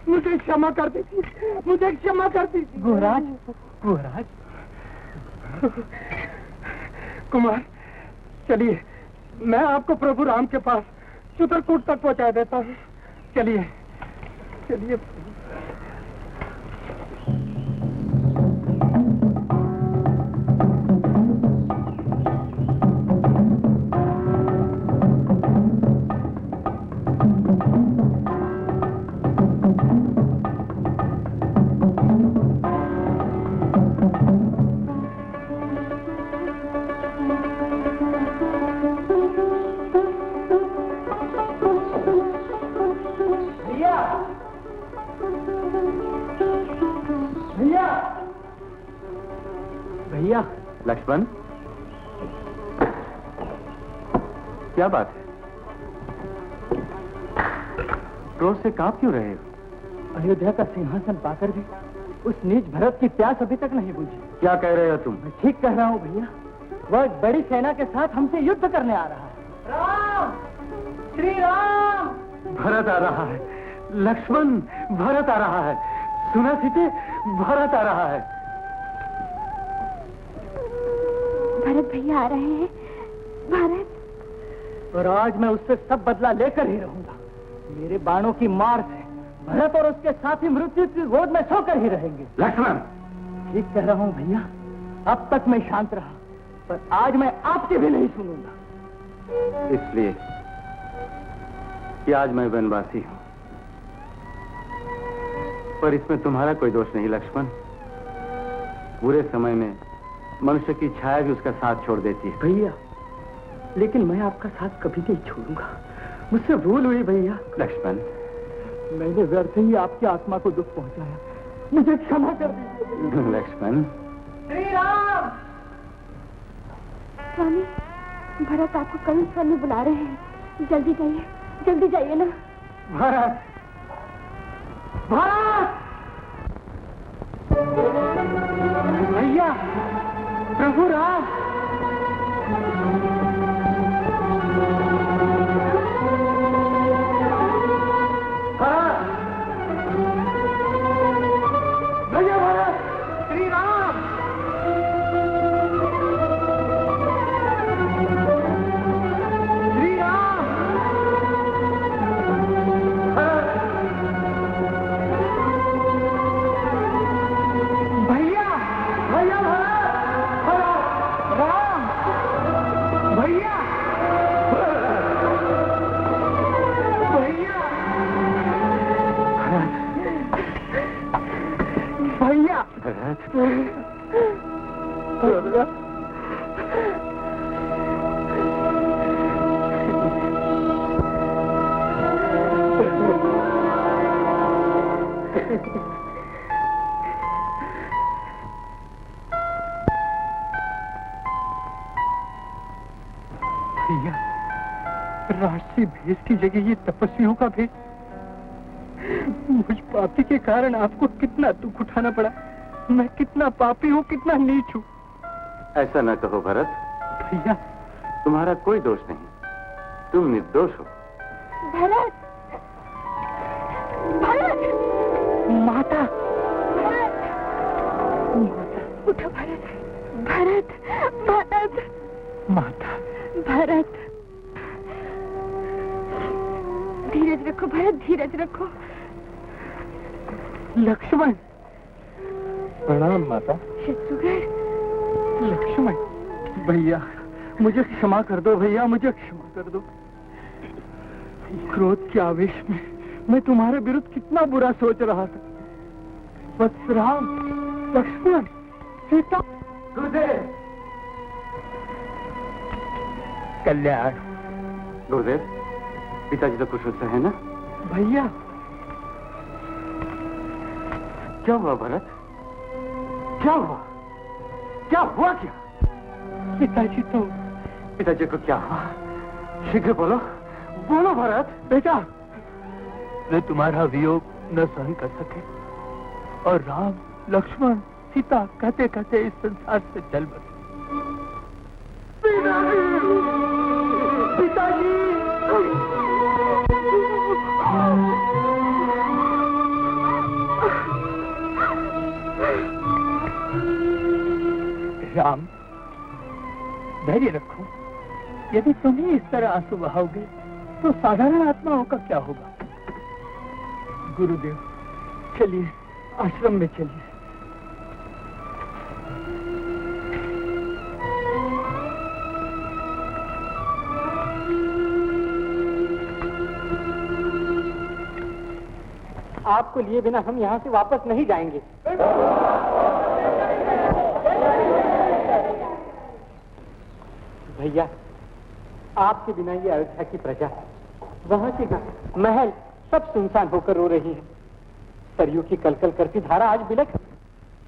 S3: मुझे क्षमा कर दीजिए, मुझे क्षमा कर दीजिए। गुहराज, गुहराज। कुमार चलिए, मैं आपको प्रभु राम के पास चित्रकूट तक पहुंचा देता हूँ। चलिए चलिए। भैया।
S4: लक्ष्मण, क्या बात है? क्रोध से कांप क्यों रहे हो?
S3: अयोध्या का सिंहासन पाकर भी उस नीच भरत की प्यास अभी तक नहीं बुझी।
S4: क्या कह रहे हो तुम?
S3: मैं ठीक कह रहा हूँ भैया, वह एक बड़ी सेना के साथ हमसे युद्ध करने आ रहा है। राम, श्री राम।
S4: भरत आ रहा है लक्ष्मण, भरत आ रहा है। सुना सीते, भरत आ रहा है।
S2: भरत भैया आ रहे हैं। भरत।
S3: और आज मैं उससे सब बदला लेकर ही रहूंगा। मेरे बाणों की मार से भरत और उसके साथी मृत्यु की गोद में सोकर ही रहेंगे।
S4: लक्ष्मण,
S3: ठीक कह रहा हूँ भैया, अब तक मैं शांत रहा, पर आज मैं आपकी भी नहीं सुनूंगा।
S4: इसलिए कि आज मैं वनवासी हूं, पर इसमें तुम्हारा कोई दोष नहीं लक्ष्मण। बुरे समय में मनुष्य की छाया भी उसका साथ छोड़ देती है।
S3: भैया, लेकिन मैं आपका साथ कभी नहीं छोड़ूंगा। मुझसे भूल हुई भैया।
S4: लक्ष्मण,
S3: मैंने व्यर्थ ही आपकी आत्मा को दुख पहुंचाया, मुझे क्षमा कर दीजिए।
S4: लक्ष्मण।
S3: श्री राम।
S2: स्वामी, भरत आपको कहीं स्वामी बुला रहे हैं। जल्दी जाइए, जल्दी जाइए ना।
S3: भरत, भरत। भैया, प्रभु राम। भैया भरत, श्री राम। श्री राम। भैया, भैया भरत, राम, भैया, भैया, भैया। भैया, राजसी भेष की जगह ये तपस्वियों का भेष। मुझ पापी के कारण आपको कितना दुख उठाना पड़ा। मैं कितना पापी हूँ, कितना नीच हूँ।
S4: ऐसा न कहो भरत।
S3: भैया,
S4: तुम्हारा कोई दोष नहीं, तुम निर्दोष हो।
S2: भरत, भरत,
S3: माता,
S2: भरत, उठो भरत, भरत, भरत,
S3: माता।
S2: भरत। धीरज रखो भरत, धीरज रखो।
S3: लक्ष्मण। प्रणाम माता।
S2: शत्रुघ्न।
S3: लक्ष्मण। भैया, मुझे क्षमा कर दो भैया, मुझे क्षमा कर दो। क्रोध के आवेश में मैं तुम्हारे विरुद्ध कितना बुरा सोच रहा था। बस राम, लक्ष्मण, सीता। गुरुदेव। कल्याण।
S4: गुरुदेव, पिताजी तो कुशल से है ना?
S3: भैया।
S4: क्या हुआ भरत?
S3: क्या हुआ? क्या हुआ क्या? पिताजी को क्या हुआ? शीघ्र बोलो, बोलो भरत। बेटा, वे तुम्हारा वियोग न सहन कर सके और राम, लक्ष्मण, सीता कहते कहते इस संसार से चल बसे। पिताजी! राम, धैर्य रखो। यदि तुम ही इस तरह आंसू बहाओगे तो साधारण आत्माओं का क्या होगा? गुरुदेव, चलिए आश्रम में चलिए। आपको लिए बिना हम यहाँ से वापस नहीं जाएंगे। भैया, आपके बिना ये अयोध्या की प्रजा, वहाँ के महल सब सुनसान होकर रो रही है। सरयू की कलकल करती धारा आज बिलख।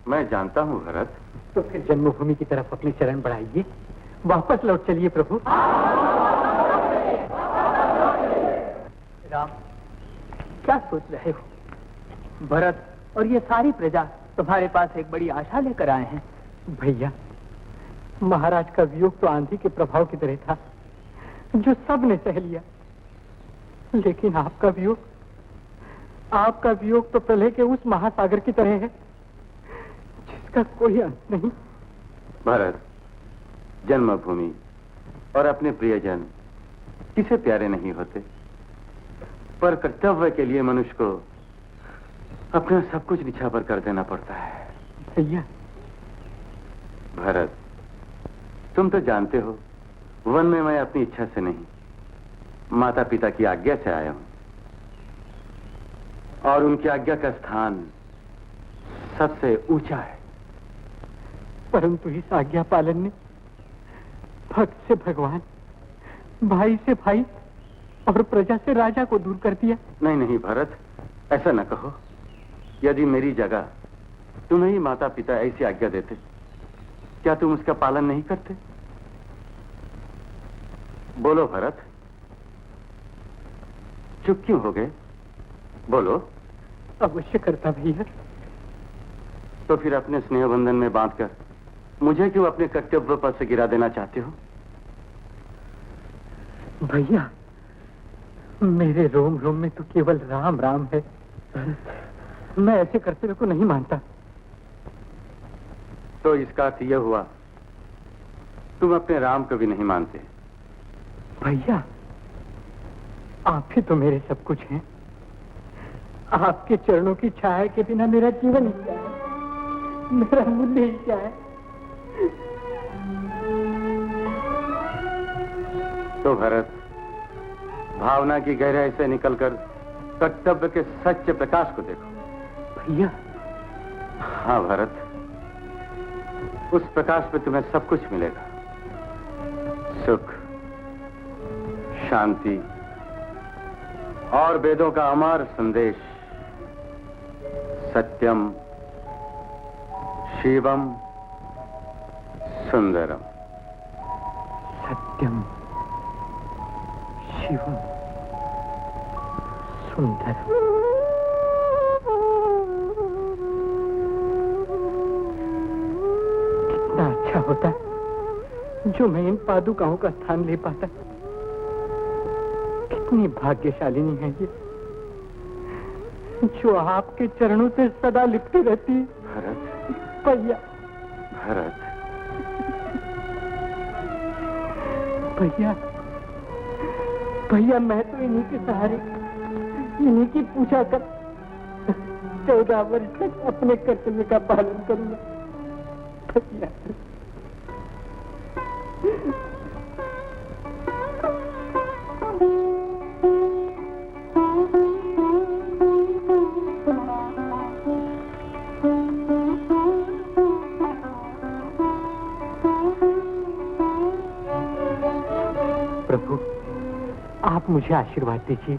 S4: मैं जानता हूँ भरत।
S3: तो फिर जन्मभूमि की तरफ अपने चरण बढ़ाइए, वापस लौट चलिए प्रभु। राम, क्या सोच रहे हो? भरत और ये सारी प्रजा तुम्हारे पास एक बड़ी आशा लेकर आए हैं। भैया, महाराज का वियोग तो आंधी के प्रभाव की तरह था जो सब ने सह लिया, लेकिन आपका वियोग तो प्रलय के उस महासागर की तरह है जिसका कोई अंत नहीं।
S4: भरत, जन्मभूमि और अपने प्रियजन किसे प्यारे नहीं होते, पर कर्तव्य के लिए मनुष्य को अपना सब कुछ निछावर कर देना पड़ता है।
S3: भैया।
S4: भरत, तुम तो जानते हो वन में मैं अपनी इच्छा से नहीं, माता पिता की आज्ञा से आया हूं, और उनकी आज्ञा का स्थान सबसे ऊंचा है।
S3: परंतु इस आज्ञा पालन ने भक्त से भगवान, भाई से भाई और प्रजा से राजा को दूर कर दिया।
S4: नहीं नहीं भरत, ऐसा न कहो। यदि मेरी जगह तुम्हें ही माता पिता ऐसी आज्ञा देते, क्या तुम उसका पालन नहीं करते? बोलो भरत, चुप क्यों हो गए? बोलो।
S3: अवश्य करता भैया।
S4: तो फिर अपने स्नेह बंधन में बांधकर मुझे क्यों अपने कर्तव्य पर से गिरा देना चाहते हो?
S3: भैया, मेरे रोम रोम में तो केवल राम राम है। मैं ऐसे कर्तव्य को नहीं मानता।
S4: तो इसका अर्थ यह हुआ तुम अपने राम को भी नहीं मानते।
S3: भैया, आप ही तो मेरे सब कुछ हैं। आपके चरणों की छाया के बिना मेरा जीवन ही क्या है, मेरा मूल्य ही क्या है।
S4: तो भरत, भावना की गहराई से निकलकर कर्तव्य के सच्चे प्रकाश को देखो।
S3: भैया।
S4: हाँ भरत, उस प्रकाश में तुम्हें सब कुछ मिलेगा। सुख, शांति और वेदों का अमर संदेश। सत्यम शिवम सुंदरम।
S3: सत्यम शिवम सुंदरम। कितना अच्छा होता जो मैं इन पादुकाओं का स्थान ले पाता। कितनी भाग्यशालिनी है ये जो आपके चरणों से सदा लिपटी रहती है।
S4: भरत।
S3: भैया।
S4: भरत।
S3: भैया, भैया, मैं तो इन्हीं के सहारे, इन्हीं की पूजा कर 14 वर्ष तक अपने कर्तव्य का पालन करूंगा। भैया। प्रभु, आप मुझे आशीर्वाद दीजिए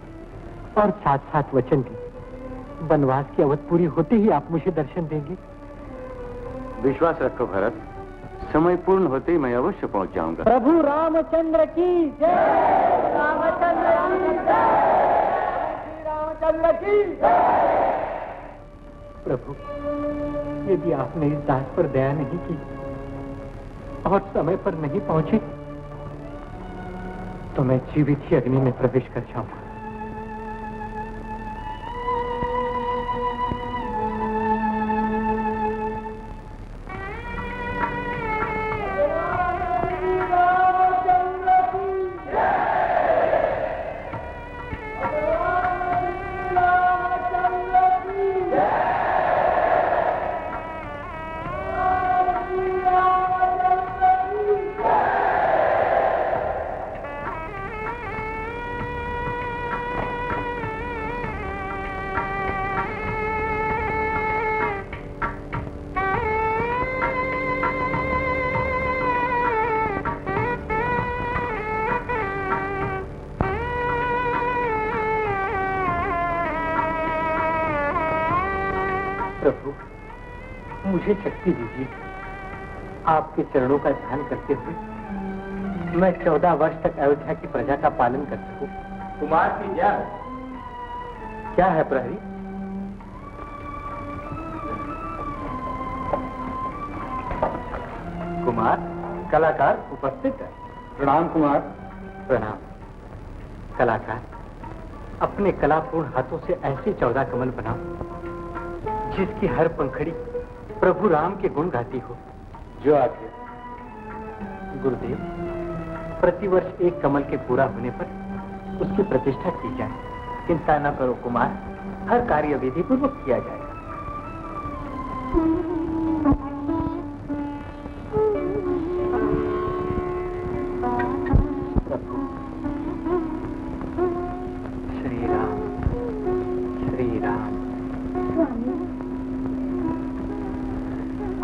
S3: और साथ साथ वचन दीजिए, वनवास की अवधि पूरी होते ही आप मुझे दर्शन देंगे।
S4: विश्वास रखो भरत, समय पूर्ण होते ही मैं अवश्य पहुंच जाऊंगा।
S1: प्रभु रामचंद्र की जय। रामचंद्र की जय। श्री रामचंद्र की जय।
S3: प्रभु, यदि आपने इस दास पर दया नहीं की और समय पर नहीं पहुंचे तो मैं जीवित ही अग्नि में प्रवेश कर जाऊंगा। प्रभु, मुझे शक्ति दीजिए। आपके चरणों का ध्यान करते हुए मैं 14 वर्ष तक अयोध्या की प्रजा का पालन कर सकूं।
S4: कुमार की जय।
S3: क्या है प्रहरी? कुमार, कलाकार उपस्थित है।
S4: प्रणाम कुमार।
S3: प्रणाम। कलाकार, अपने कलापूर्ण हाथों से ऐसे 14 कमल बनाओ जिसकी हर पंखड़ी प्रभु राम के गुण गाती हो।
S4: जो आगे।
S3: गुरुदेव, प्रतिवर्ष एक कमल के पूरा होने पर उसकी प्रतिष्ठा की जाए। चिंता न करो कुमार, हर कार्य विधि पूर्वक किया जाएगा। प्रभु, श्री राम, श्री राम।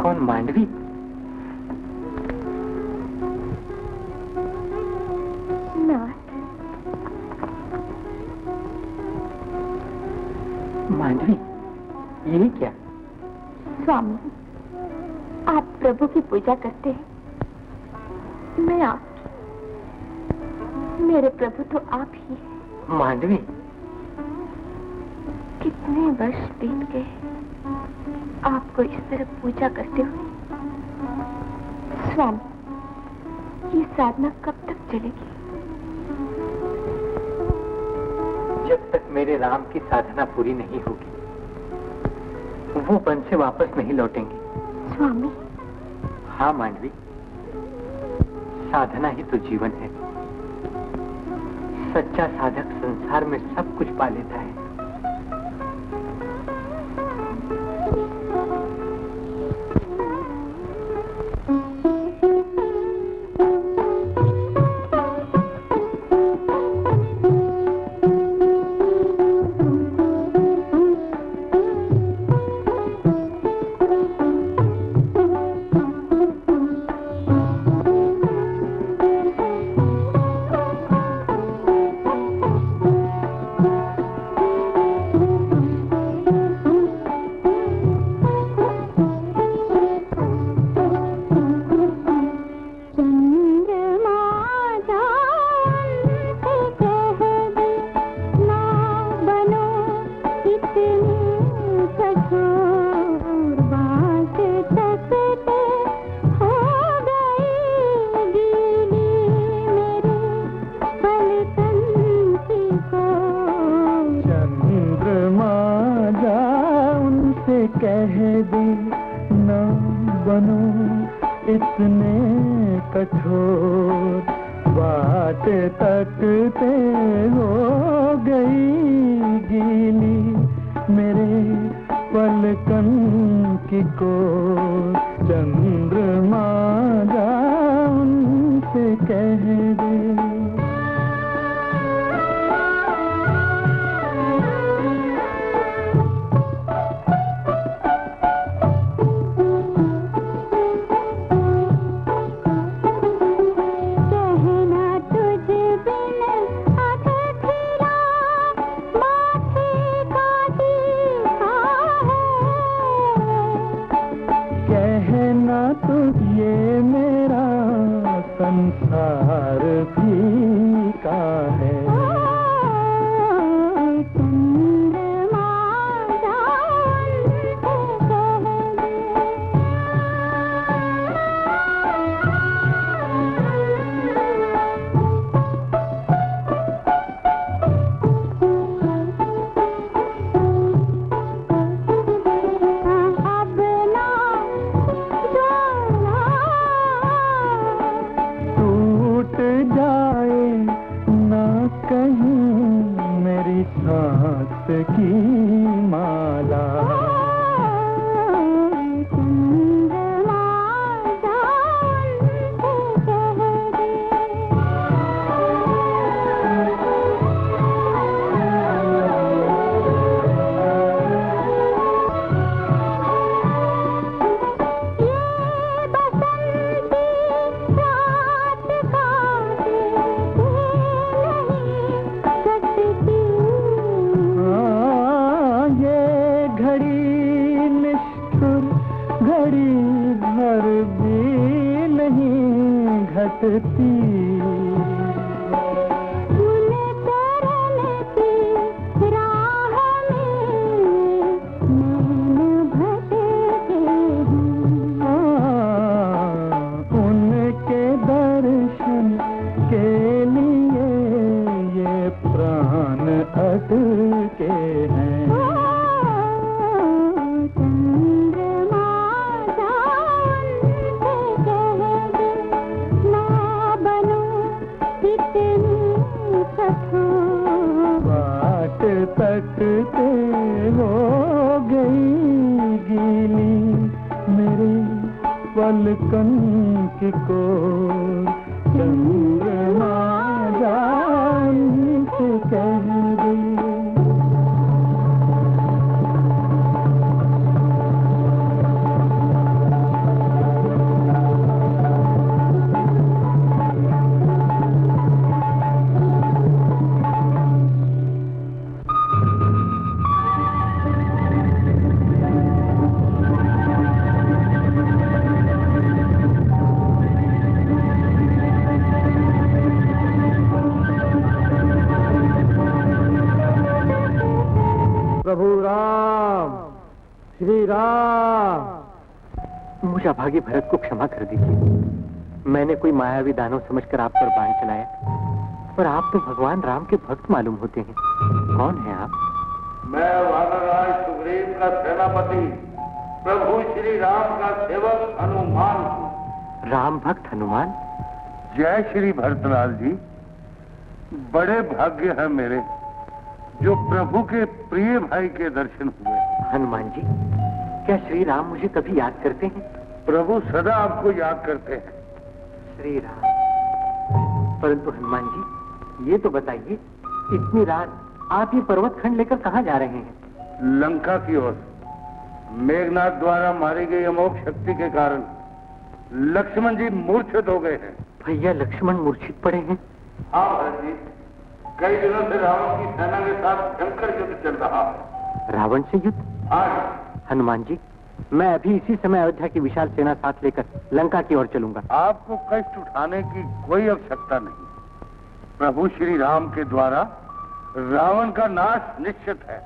S3: कौन? मांडवी? मांडवी, यही क्या?
S2: स्वामी, आप प्रभु की पूजा करते हैं, मैं आपकी। मेरे प्रभु तो आप ही हैं।
S3: मांडवी,
S2: कितने वर्ष बीत गए आपको इस तरह पूजा करते हुए। स्वामी, ये साधना कब तक चलेगी?
S3: जब तक मेरे राम की साधना पूरी नहीं होगी, वो वन से वापस नहीं लौटेंगे।
S2: स्वामी।
S3: हाँ मांडवी, साधना ही तो जीवन है। सच्चा साधक संसार में सब कुछ पा लेता है। संसार फीका है। की माला घटती उनके दर्शन के लिए ये प्राण अटके हैं। तकते हो गई गीली मेरे पलकन की कोर, चंद्रमा जान से कह गई। प्रभु राम, श्री राम।
S1: मुझे अभागे भरत को क्षमा कर दीजिए। मैंने कोई मायावी दानव समझकर आप पर बाण चलाया, पर आप तो भगवान राम के भक्त मालूम होते हैं। कौन है आप?
S4: मैं वानरराज सुग्रीव का सेनापति, प्रभु श्री राम का सेवक हनुमान हूँ।
S1: राम भक्त हनुमान?
S4: जय श्री भरतलाल जी। बड़े भाग्य है मेरे जो प्रभु के प्रिय भाई के दर्शन हुए।
S1: हनुमान जी, क्या श्री राम मुझे कभी याद करते हैं?
S4: प्रभु सदा आपको याद करते हैं।
S1: श्री राम। परंतु हनुमान जी, ये तो बताइए, इतनी रात आप ये पर्वत खंड लेकर कहाँ जा रहे हैं?
S4: लंका की ओर। मेघनाथ द्वारा मारी गई अमोघ शक्ति के कारण लक्ष्मण जी मूर्छित हो गए हैं।
S1: भैया लक्ष्मण मूर्छित पड़े हैं?
S4: हाँ भरत जी, कई दिनों से रावण की सेना के साथ भयंकर युद्ध चल रहा है।
S1: रावण से युद्ध?
S4: हाँ
S1: हनुमान जी, मैं अभी इसी समय अयोध्या की विशाल सेना साथ लेकर लंका की ओर चलूंगा।
S4: आपको कष्ट उठाने की कोई आवश्यकता नहीं। प्रभु श्री राम के द्वारा रावण का नाश निश्चित है।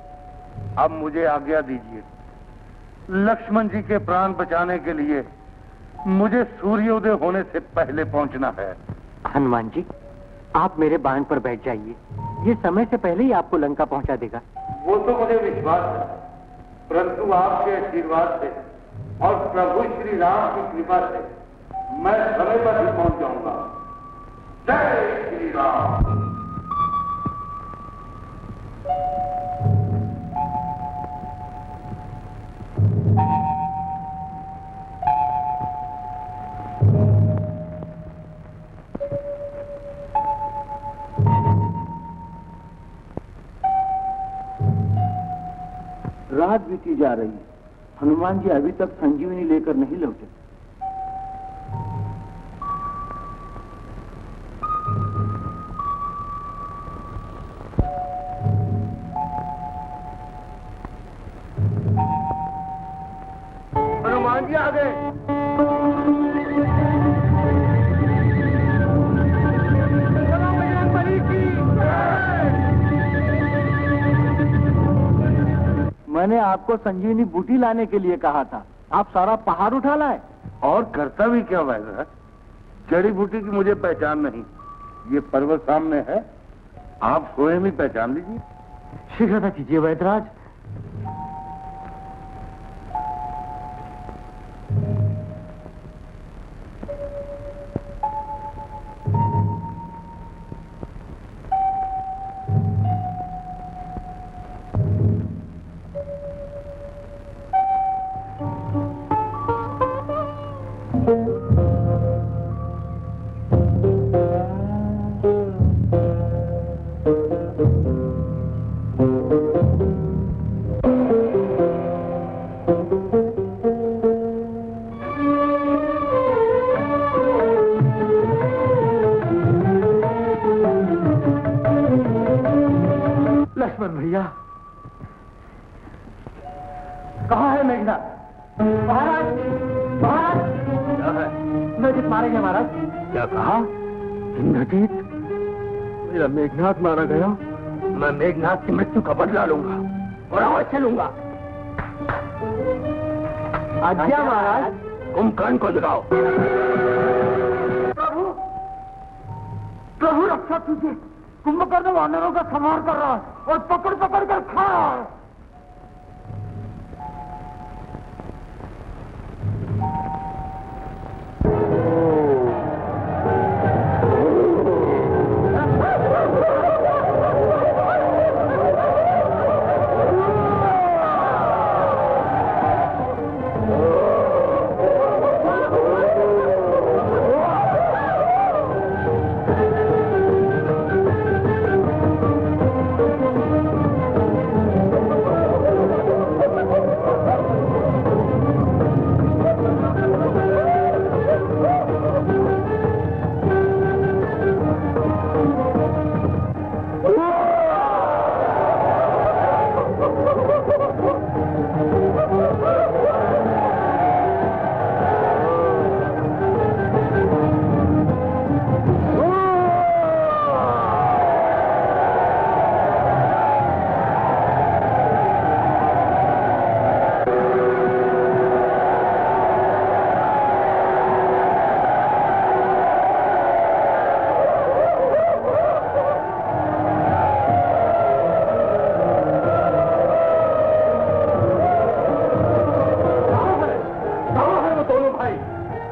S4: अब मुझे आज्ञा दीजिए। लक्ष्मण जी के प्राण बचाने के लिए मुझे सूर्योदय होने से पहले पहुंचना है।
S1: हनुमान जी, आप मेरे बाण पर बैठ जाइए। ये समय से पहले ही आपको लंका पहुंचा देगा।
S4: वो तो मुझे विश्वास है, परंतु आपके आशीर्वाद से और प्रभु श्री राम की कृपा से मैं समय पर ही पहुंच जाऊंगा। जय श्री राम।
S1: रात बीती जा रही है, हनुमान जी अभी तक संजीवनी लेकर नहीं लौटे।
S4: हनुमान जी आ गए।
S3: मैंने आपको संजीवनी बूटी लाने के लिए कहा था, आप सारा पहाड़ उठा लाए।
S4: और करता भी क्या वैद्यराज? जड़ी बूटी की मुझे पहचान नहीं, ये पर्वत सामने है, आप स्वयं ही पहचान लीजिए।
S3: शीघ्रता कीजिए वैद्यराज। लक्ष्मण भैया, कहाँ है मेघनाथ? महाराज, महाराज,
S4: क्या है?
S3: इंद्रजीत मारेंगे महाराज।
S4: क्या कहा?
S3: इंद्रजीत, मेरा मेघनाथ मारा गया।
S4: मैं मेघनाथ की मृत्यु का बदला लूंगा और अवश्य लूंगा।
S3: आज्ञा महाराज।
S4: कुंभकर्ण को जगाओ।
S3: प्रभु, प्रभु रक्षा कीजिए, कुंभकर्ण वानरों का संहार कर रहा है और पकड़ पकड़ कर खा रहा है।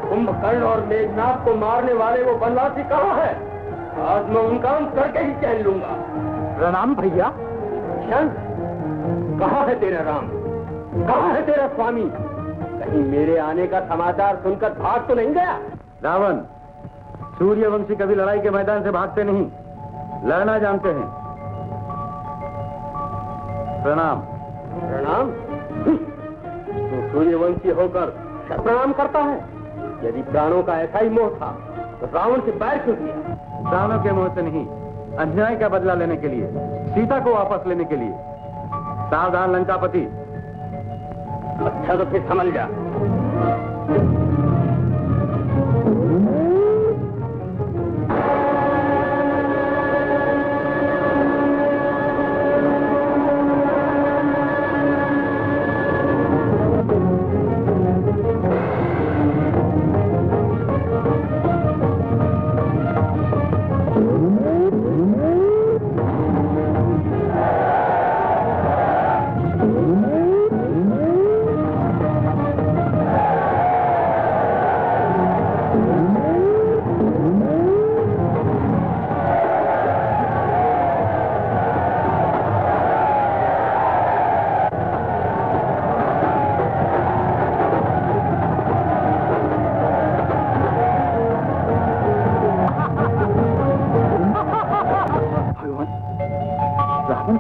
S4: कुंभकर्ण और मेघनाथ को मारने वाले वो बनवासी कहाँ है? आज मैं उनका अंत करके ही चैन लूंगा।
S3: प्रणाम भैया।
S4: कहाँ है तेरा राम? कहाँ है तेरा स्वामी? कहीं मेरे आने का समाचार सुनकर भाग तो नहीं गया?
S3: रावण, सूर्यवंशी कभी लड़ाई के मैदान से भागते नहीं, लड़ना जानते हैं। प्रणाम।
S4: प्रणाम? तू सूर्यवंशी होकर प्रणाम करता है? यदि प्राणों का ऐसा ही मोह था तो रावण से बैर क्यों किया?
S3: प्राणों के मोह से नहीं, अन्याय का बदला लेने के लिए, सीता को वापस लेने के लिए। सावधान लंकापति।
S4: अच्छा तो फिर समझ जा।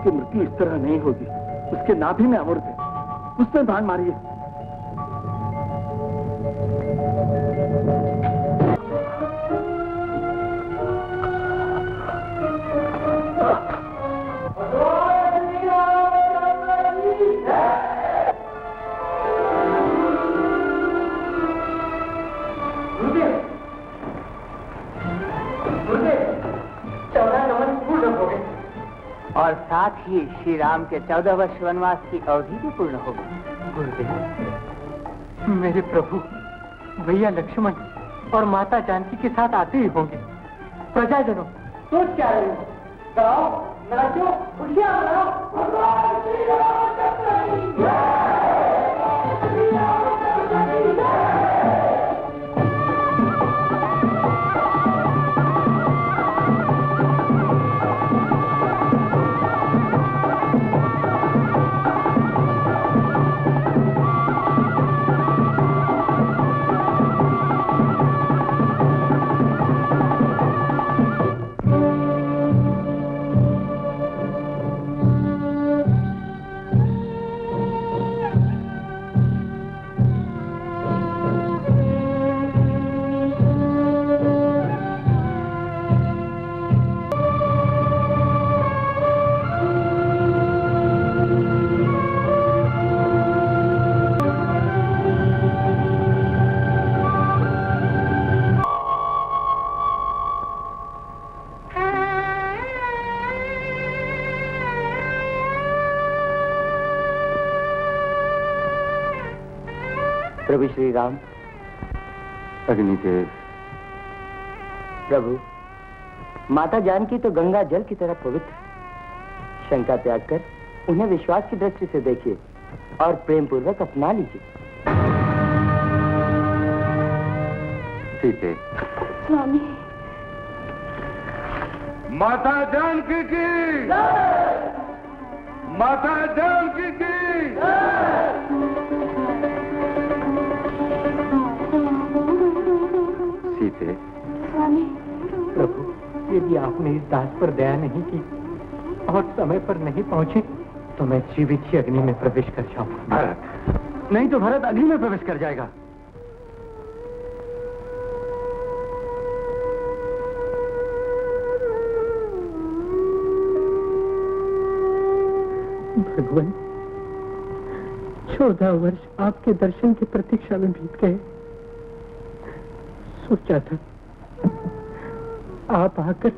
S3: की मृत्यु इस तरह नहीं होगी। उसके नाभि में अमृत है, उसमें बाण मारिए।
S1: और साथ ही श्री राम के 14 वर्ष वनवास की अवधि भी पूर्ण होगी।
S3: गुरुदेव, मेरे प्रभु भैया लक्ष्मण और माता जानकी के साथ आते ही होंगे। प्रजाजनों, सोच क्या रहे हो? गाओ, नाचो, खुशियां मनाओ। भगवान श्री रामचंद्र की जय।
S1: प्रभु श्री राम।
S4: अग्निदेव।
S1: प्रभु, माता जानकी तो गंगा जल की तरह पवित्र। शंका त्याग कर उन्हें विश्वास की दृष्टि से देखिए और प्रेम पूर्वक अपना लीजिए।
S4: सीते।
S5: स्वामी।
S3: माता जानकी की, माता जानकी की।
S4: सीते।
S5: स्वामी।
S3: प्रभु, यदि आपने इस दास पर दया नहीं की और समय पर नहीं पहुंचे तो मैं जीवित ही अग्नि में प्रवेश कर जाऊंगा।
S4: भरत, नहीं तो भरत अग्नि में प्रवेश कर जाएगा।
S3: भगवान, 14 वर्ष आपके दर्शन की प्रतीक्षा में बीत गए। सोचा था आप आकर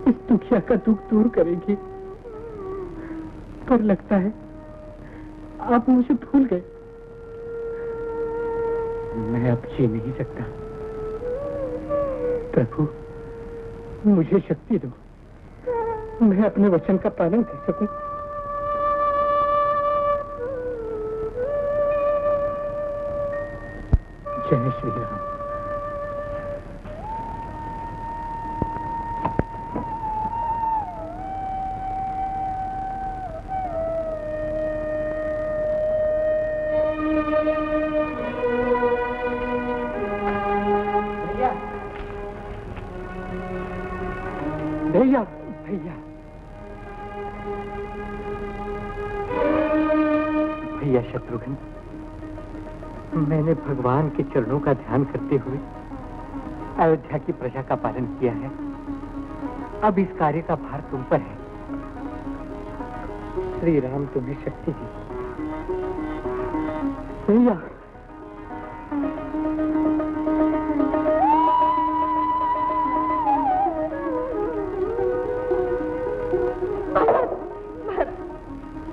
S3: इस दुखिया का दुख दूर करेंगी, पर लगता है आप मुझे भूल गए। मैं अब जी नहीं सकता। प्रभु, मुझे शक्ति दो, मैं अपने वचन का पालन कर सकूं। जय श्री राम। भैया, भैया, भैया शत्रुघ्न, मैंने भगवान के चरणों का ध्यान करते हुए अयोध्या की प्रजा का पालन किया है। अब इस कार्य का भार तुम पर है। श्री राम तुम्हें शक्ति दी। भैया,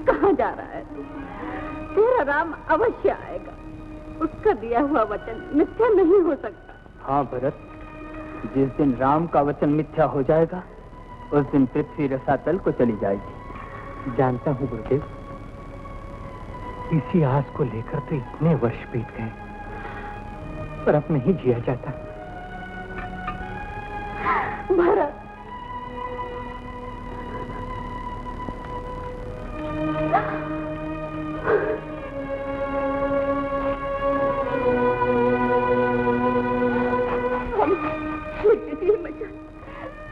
S5: कहाँ जा रहा है तू? तेरा राम अवश्य आएगा। उसका दिया हुआ वचन मिथ्या नहीं हो सकता।
S1: हाँ भरत, जिस दिन राम का वचन मिथ्या हो जाएगा उस दिन पृथ्वी रसातल को चली जाएगी।
S3: जानता हूँ गुरुदेव, इसी आस को लेकर तो इतने वर्ष बीत गए, पर अब नहीं जिया जाता।
S5: भरत,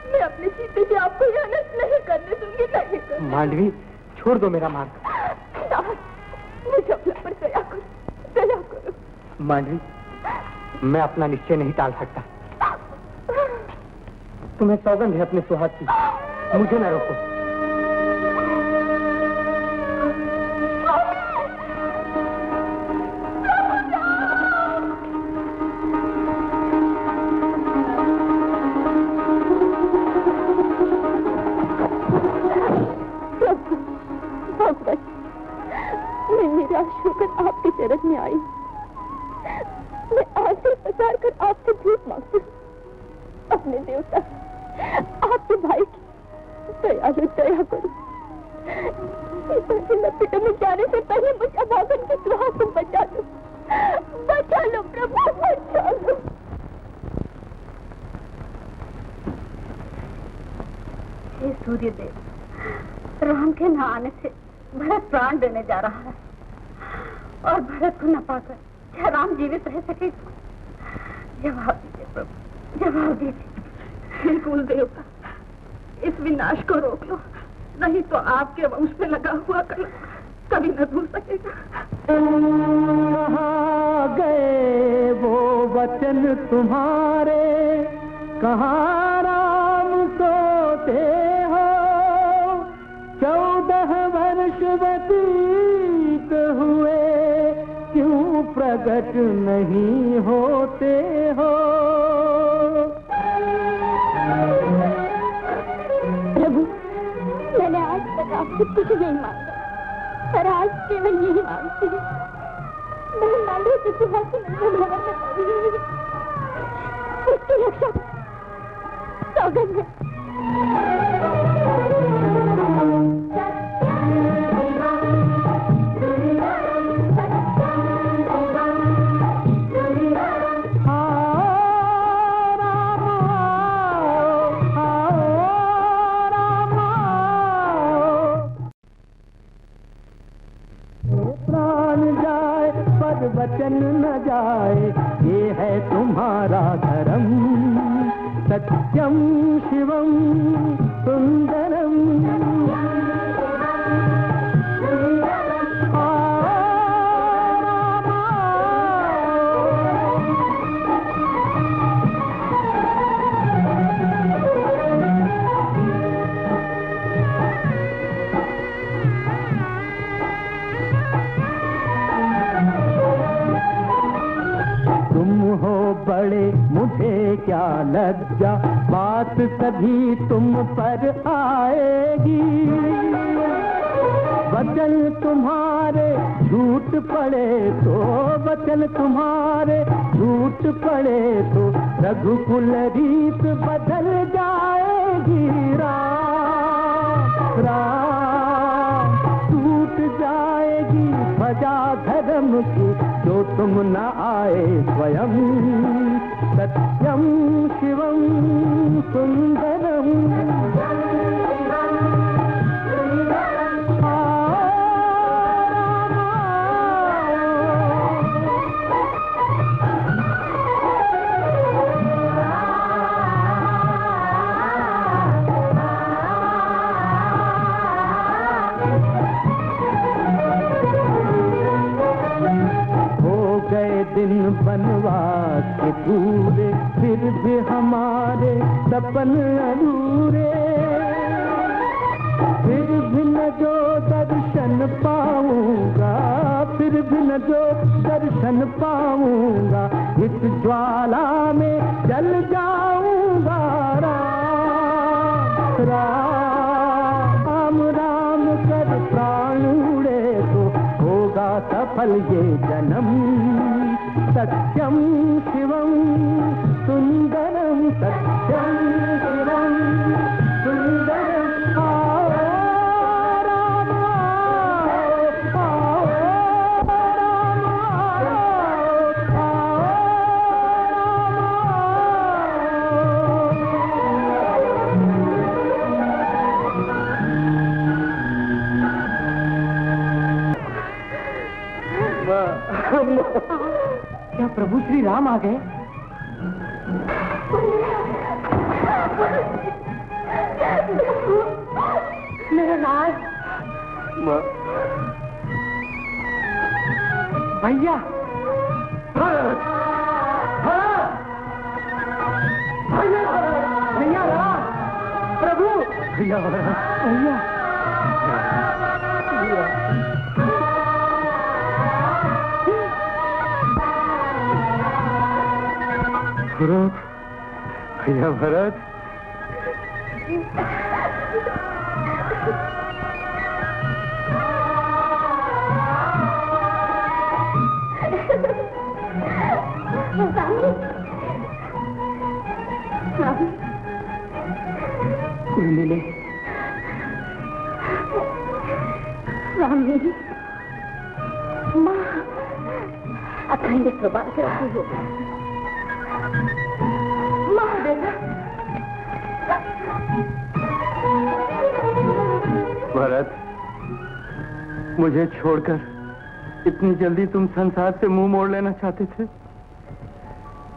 S5: मैं अपने सीते से आपको इहानत नहीं करने दूंगी, नहीं करने।
S3: मांडवी, छोड़ दो मेरा मार्ग।
S5: मुझे अपने पर दया करो, दया करो।
S3: मांडवी, मैं अपना निश्चय नहीं टाल सकता। तुम्हें सौगंध है अपने सुहाग की, मुझे न रोको।
S5: अपने देवता आपके भाई की दयालु दया करो। लपेटे में जाने से पहले मुझे भागन के दुआ को बचा लो प्रभु, बचा लो। हे सूर्यदेव, राम के न आने से भरत प्राण देने जा रहा है और भरत को न पाकर क्या राम जीवित रह सकेगा? जवाब दीजिए प्रभु, जवाब दीजिए। हे कुलदेवता, इस विनाश को रोक लो, नहीं तो आपके वंश में लगा हुआ कलंक कभी न धुल सकेगा।
S3: कहाँ गए वो वचन तुम्हारे, कहाँ राम सोते हो? 14 वर्ष व्यतीत हुए, क्यों प्रकट नहीं होते हो?
S5: प्रभु, मैंने आज तक आपसे कुछ नहीं मांगा, पर आज केवल यही मांगती हूँ। मैं मांगे कि सिंहासन भवन में पड़ी उसकी रक्षा सौगंध है।
S3: वचन न जाए, ये है तुम्हारा धर्म। सत्यम शिवम सुंदरम, बड़े मुझे क्या लज्जा, बात कभी तुम पर आएगी। वचन तुम्हारे झूठ पड़े तो, वचन तुम्हारे झूठ पड़े तो रघुकुल रीत बदल जाएगी। राम टूट जाएगी ध्वजा धर्म की, जो तुम न आए स्वयं। सत्यम शिवम सुंदरम, दिन बनवास के पूरे, फिर भी हमारे सपन अधूरे। फिर भी न जो दर्शन पाऊंगा, फिर भी न जो दर्शन पाऊंगा, इस ज्वाला में जल जाऊंगा। राम राम कर प्राण उड़े तो होगा सफल ये जन्म। सत्यम शिवम सुंदरम, सत्यम शिवम सुंदरम। आओ राम आओ, राम
S1: क्या प्रभु श्री राम आ गए?
S5: मेरा लाल
S1: भैया, भैया राम, प्रभु
S3: भैया
S1: भैया।
S3: भरत, भैया भरत।
S5: राम
S1: न मिले।
S5: स्वामी माँ अखंड सौभाग्य रखी हो माँ बेटा।
S4: भरत, मुझे छोड़कर इतनी जल्दी तुम संसार से मुंह मोड़ लेना चाहते थे?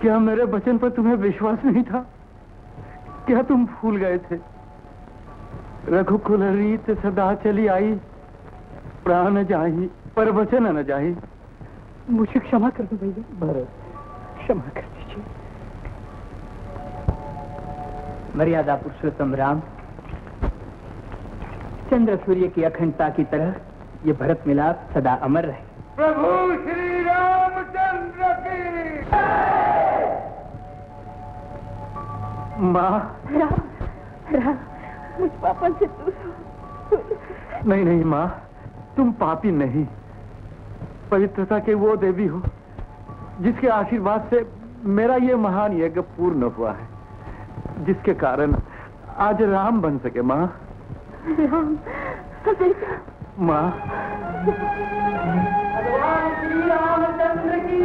S4: क्या मेरे वचन पर तुम्हें विश्वास नहीं था? क्या तुम भूल गए थे? रघुकुल रीत सदा चली आई, प्राण जाही पर वचन न जाही।
S1: मुझे क्षमा कर दो भैया। भरत, क्षमा कर दीजिए। मर्यादा पुरुषोत्तम राम, चंद्र सूर्य की अखंडता की तरह ये भरत मिलाप सदा अमर रहे।
S3: प्रभु श्री रामचंद्र की।
S4: माँ,
S5: राम मुझ पापा से दूर।
S4: नहीं नहीं माँ, तुम पापी नहीं, पवित्रता के वो देवी हो जिसके आशीर्वाद से मेरा ये महान यज्ञ पूर्ण हुआ है, जिसके कारण आज राम बन सके। माँ,
S5: राम बेटा।
S4: माँ,
S1: भगवान श्री रामचंद्र की।